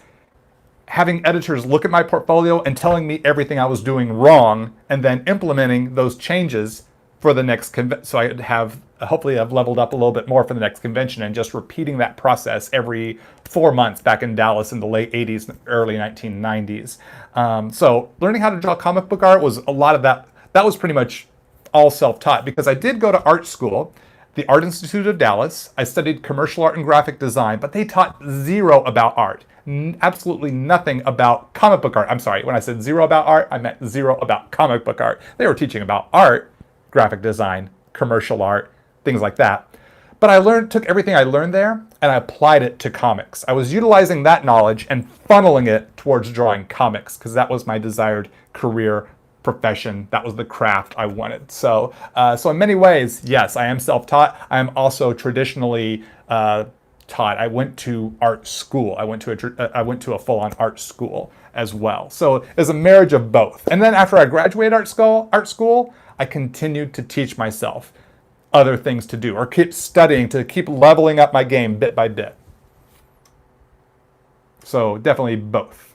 having editors look at my portfolio and telling me everything I was doing wrong, and then implementing those changes for the next so I'd hopefully I've leveled up a little bit more for the next convention, and just repeating that process every 4 months back in Dallas in the late 80s, early 1990s. So learning how to draw comic book art was a lot of that. That was pretty much all self-taught, because I did go to art school, the Art Institute of Dallas. I studied commercial art and graphic design, but they taught zero about art. Absolutely nothing about comic book art. I'm sorry, when I said zero about art, I meant zero about comic book art. They were teaching about art, graphic design, commercial art, things like that. But I took everything I learned there and I applied it to comics. I was utilizing that knowledge and funneling it towards drawing comics, because that was my desired career profession. That was the craft I wanted. So in many ways, yes, I am self-taught. I am also traditionally taught. I went to art school. I went to a full-on art school as well. So it's a marriage of both. And then after I graduated art school, I continued to teach myself other things to do, or keep studying to keep leveling up my game bit by bit. So definitely both.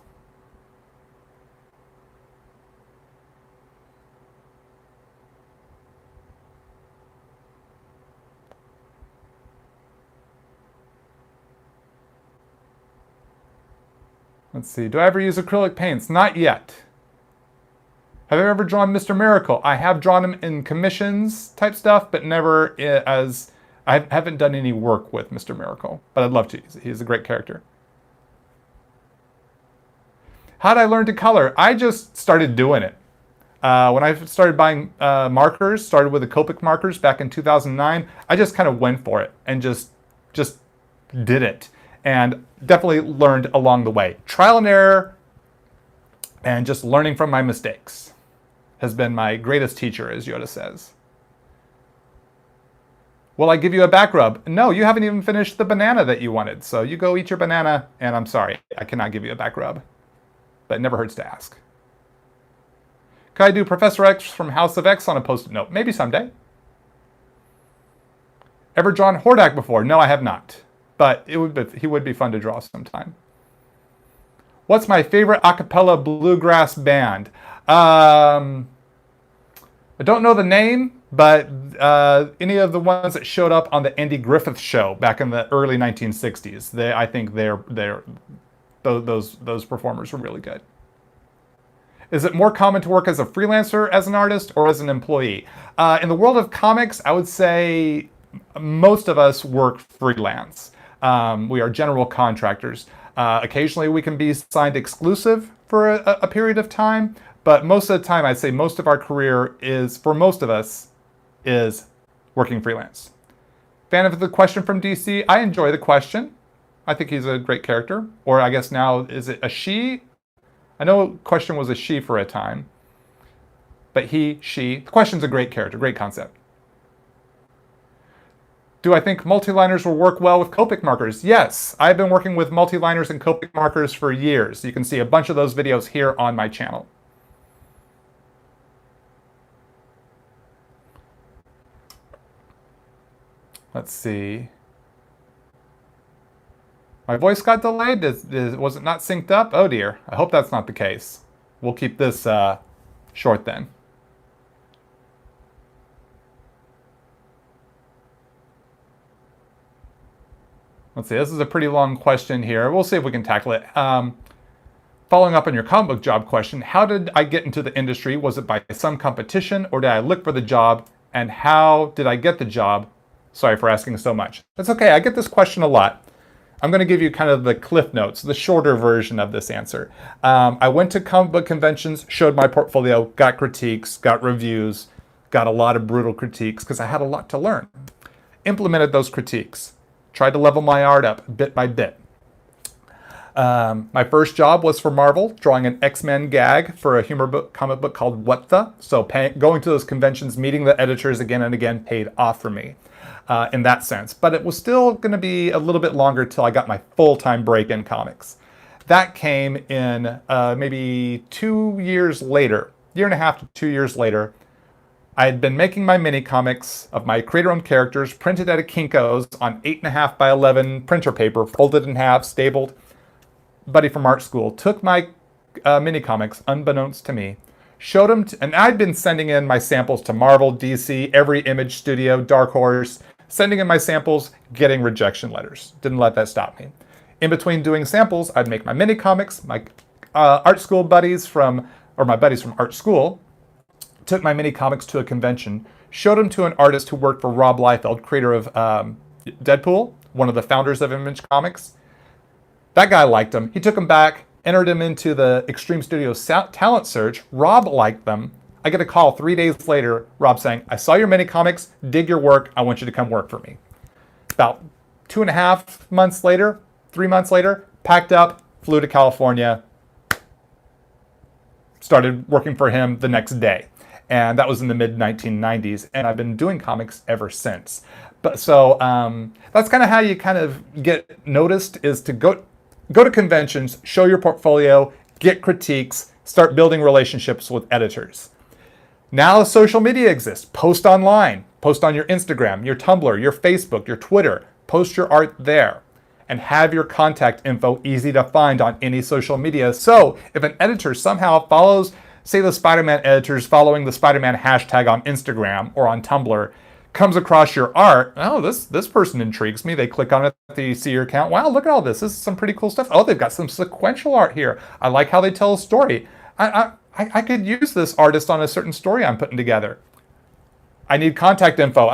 Let's see, do I ever use acrylic paints? Not yet. Have I ever drawn Mr. Miracle? I have drawn him in commissions type stuff, but never as, I haven't done any work with Mr. Miracle, but I'd love to. He's a great character. How did I learn to color? I just started doing it. When I started buying markers, started with the Copic markers back in 2009, I just kind of went for it and just did it. And definitely learned along the way. Trial and error and just learning from my mistakes has been my greatest teacher, as Yoda says. Will I give you a back rub? No, you haven't even finished the banana that you wanted. So you go eat your banana, and I'm sorry, I cannot give you a back rub. But it never hurts to ask. Could I do Professor X from House of X on a Post-it note? Maybe someday. Ever drawn Hordak before? No, I have not. But he would be fun to draw sometime. What's my favorite a cappella bluegrass band? I don't know the name, but any of the ones that showed up on the Andy Griffith Show back in the early 1960s, I think those performers were really good. Is it more common to work as a freelancer, as an artist, or as an employee? In the world of comics, I would say most of us work freelance. We are general contractors. Occasionally we can be signed exclusive for a period of time, but most of the time I'd say most of our career is, for most of us, is working freelance. Fan of the question from DC? I enjoy the question. I think he's a great character. Or I guess now, is it a she? I know question was a she for a time, but he, she. The question's a great character, great concept. Do I think multi-liners will work well with Copic markers? Yes, I've been working with multi-liners and Copic markers for years. You can see a bunch of those videos here on my channel. Let's see. My voice got delayed? Was it not synced up? Oh dear, I hope that's not the case. We'll keep this short then. Let's see, this is a pretty long question here. We'll see if we can tackle it. Following up on your comic book job question, how did I get into the industry? Was it by some competition, or did I look for the job? And how did I get the job? Sorry for asking so much. That's okay, I get this question a lot. I'm going to give you kind of the cliff notes, the shorter version of this answer. I went to comic book conventions, showed my portfolio, got critiques, got reviews, got a lot of brutal critiques because I had a lot to learn. Implemented those critiques. Tried to level my art up bit by bit. My first job was for Marvel, drawing an X-Men gag for a humor book, comic book called What The? So going to those conventions, meeting the editors again and again paid off for me in that sense. But it was still going to be a little bit longer till I got my full-time break in comics. That came in maybe 2 years later, year and a half to 2 years later. I had been making my mini comics of my creator-owned characters, printed at a Kinko's on 8.5 by 11 printer paper, folded in half, stapled. Buddy from art school took my mini comics, unbeknownst to me, showed them, and I'd been sending in my samples to Marvel, DC, every Image Studio, Dark Horse, sending in my samples, getting rejection letters. Didn't let that stop me. In between doing samples, I'd make my mini comics. My art school buddies my buddies from art school took my mini comics to a convention, showed them to an artist who worked for Rob Liefeld, creator of Deadpool, one of the founders of Image Comics. That guy liked them. He took them back, entered them into the Extreme Studios talent search. Rob liked them. I get a call 3 days later, Rob saying, I saw your mini comics, dig your work, I want you to come work for me. About 2.5 months later, 3 months later, packed up, flew to California, started working for him the next day. And that was in the mid-1990s, and I've been doing comics ever since. But so that's kind of how you kind of get noticed, is to go to conventions, show your portfolio, get critiques, start building relationships with editors. Now social media exists. Post online, post on your Instagram, your Tumblr, your Facebook, your Twitter, post your art there. and have your contact info easy to find on any social media. So if an editor somehow follows, say the Spider-Man editor's following the Spider-Man hashtag on Instagram or on Tumblr, comes across your art, oh, this person intrigues me. They click on it, they see your account. Wow, look at all this. This is some pretty cool stuff. Oh, they've got some sequential art here. I like how they tell a story. I could use this artist on a certain story I'm putting together. I need contact info.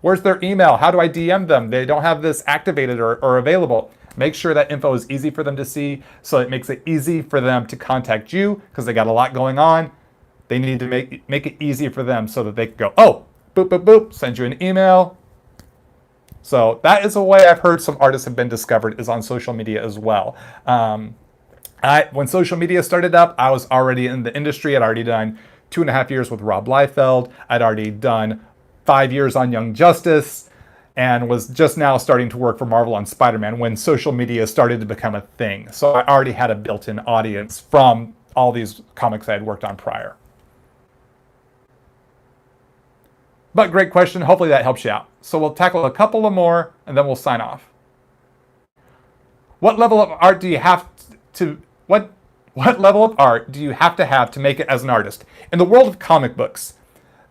Where's their email? How do I DM them? They don't have this activated or available. Make sure that info is easy for them to see, so it makes it easy for them to contact you because they got a lot going on. They need to make it easy for them so that they can go, oh, boop, boop, boop, send you an email. So that is a way I've heard some artists have been discovered, is on social media as well. When social media started up, I was already in the industry. I'd already done 2.5 years with Rob Liefeld. I'd already done 5 years on Young Justice, and was just now starting to work for Marvel on Spider-Man when social media started to become a thing. So I already had a built-in audience from all these comics I had worked on prior. But great question. Hopefully that helps you out. So we'll tackle a couple of more and then we'll sign off. What level of art do you have to what level of art do you have to make it as an artist? In the world of comic books,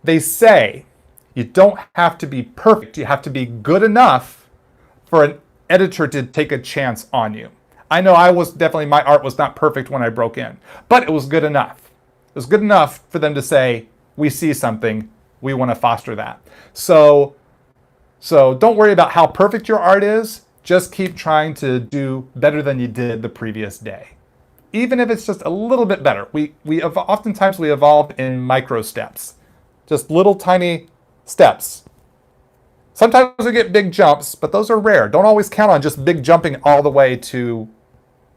they say you don't have to be perfect. You have to be good enough for an editor to take a chance on you. I know my art was not perfect when I broke in, but it was good enough. It was good enough for them to say, we see something, we want to foster that. So don't worry about how perfect your art is. Just keep trying to do better than you did the previous day. Even if it's just a little bit better. Oftentimes we evolve in micro steps. Just little tiny steps. Sometimes we get big jumps, but those are rare. Don't always count on just big jumping all the way to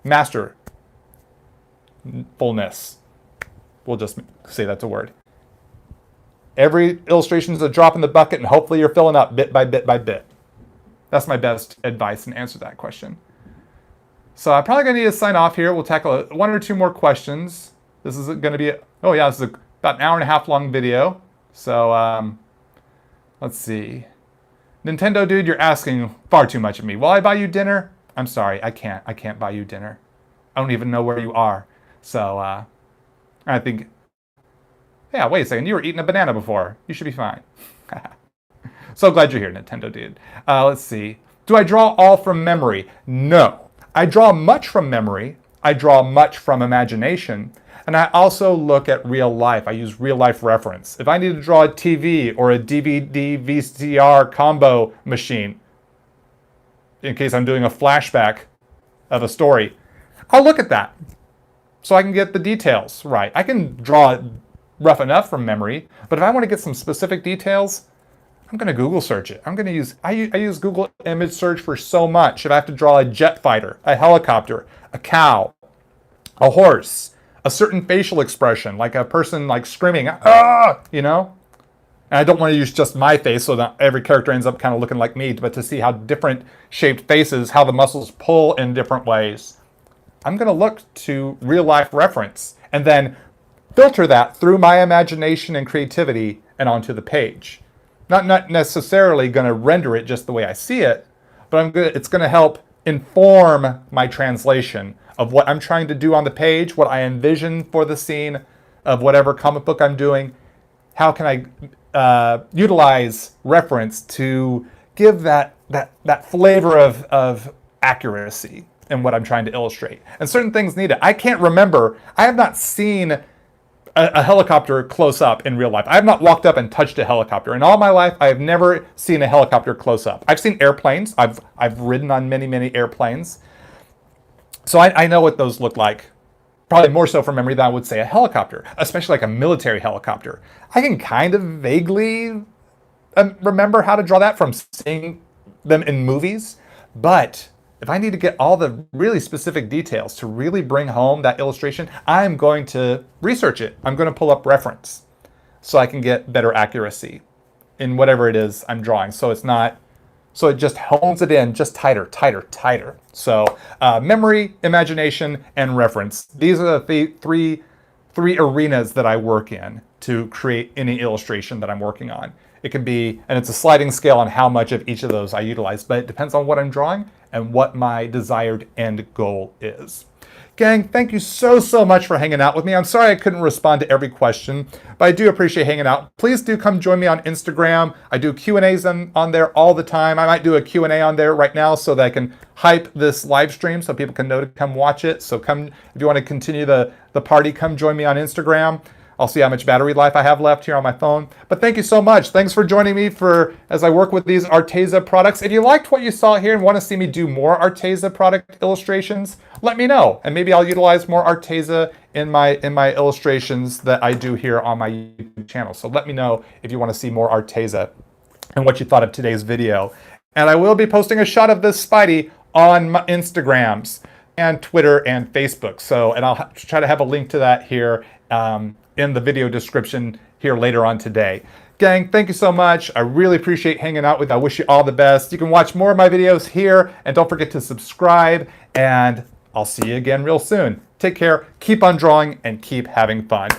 masterfulness. We'll just say that's a word. Every illustration is a drop in the bucket, and hopefully you're filling up bit by bit by bit. That's my best advice and answer to that question. So I'm probably going to need to sign off here. We'll tackle 1 or 2 more questions. This is going to be, this is about an 1.5 hour long video. So let's see. Nintendo dude, you're asking far too much of me. Will I buy you dinner? I'm sorry, I can't buy you dinner. I don't even know where you are. So I think, yeah, wait a second, you were eating a banana before. You should be fine. So glad you're here, Nintendo dude. Let's see. Do I draw all from memory? No. I draw much from memory. I draw much from imagination. And I also look at real life. I use real life reference. If I need to draw a TV or a DVD VCR combo machine, in case I'm doing a flashback of a story, I'll look at that so I can get the details right. I can draw it rough enough from memory, but if I want to get some specific details, I'm going to Google search it. I use Google image search for so much. If I have to draw a jet fighter, a helicopter, a cow, a horse, a certain facial expression, like a person like screaming, you know? And I don't want to use just my face so that every character ends up kind of looking like me, but to see how different shaped faces, how the muscles pull in different ways. I'm going to look to real life reference and then filter that through my imagination and creativity and onto the page. Not necessarily going to render it just the way I see it, but it's going to help inform my translation of what I'm trying to do on the page, what I envision for the scene of whatever comic book I'm doing. How can I utilize reference to give that flavor of accuracy in what I'm trying to illustrate? And certain things need it. I can't remember. I have not seen a helicopter close up in real life. I have not walked up and touched a helicopter. In all my life, I have never seen a helicopter close up. I've seen airplanes. I've ridden on many, many airplanes. So I know what those look like. Probably more so from memory than I would say a helicopter, especially like a military helicopter. I can kind of vaguely remember how to draw that from seeing them in movies. But if I need to get all the really specific details to really bring home that illustration, I'm going to research it. I'm going to pull up reference so I can get better accuracy in whatever it is I'm drawing. So it just hones it in just tighter. So memory, imagination, and reference. These are the three arenas that I work in to create any illustration that I'm working on. It can be, and it's a sliding scale on how much of each of those I utilize, but it depends on what I'm drawing and what my desired end goal is. Gang, thank you so much for hanging out with me. I'm sorry I couldn't respond to every question, but I do appreciate hanging out. Please do come join me on Instagram. I do Q&As on there all the time. I might do a Q&A on there right now so that I can hype this live stream so people can know to come watch it. So come, if you want to continue the party, come join me on Instagram. I'll see how much battery life I have left here on my phone. But thank you so much. Thanks for joining me as I work with these Arteza products. If you liked what you saw here and want to see me do more Arteza product illustrations, let me know. And maybe I'll utilize more Arteza in my illustrations that I do here on my YouTube channel. So let me know if you want to see more Arteza and what you thought of today's video. And I will be posting a shot of this Spidey on my Instagrams and Twitter and Facebook. And I'll try to have a link to that here in the video description here later on today. Gang, thank you so much. I really appreciate hanging out with you. I wish you all the best. You can watch more of my videos here, and don't forget to subscribe, and I'll see you again real soon. Take care, keep on drawing, and keep having fun.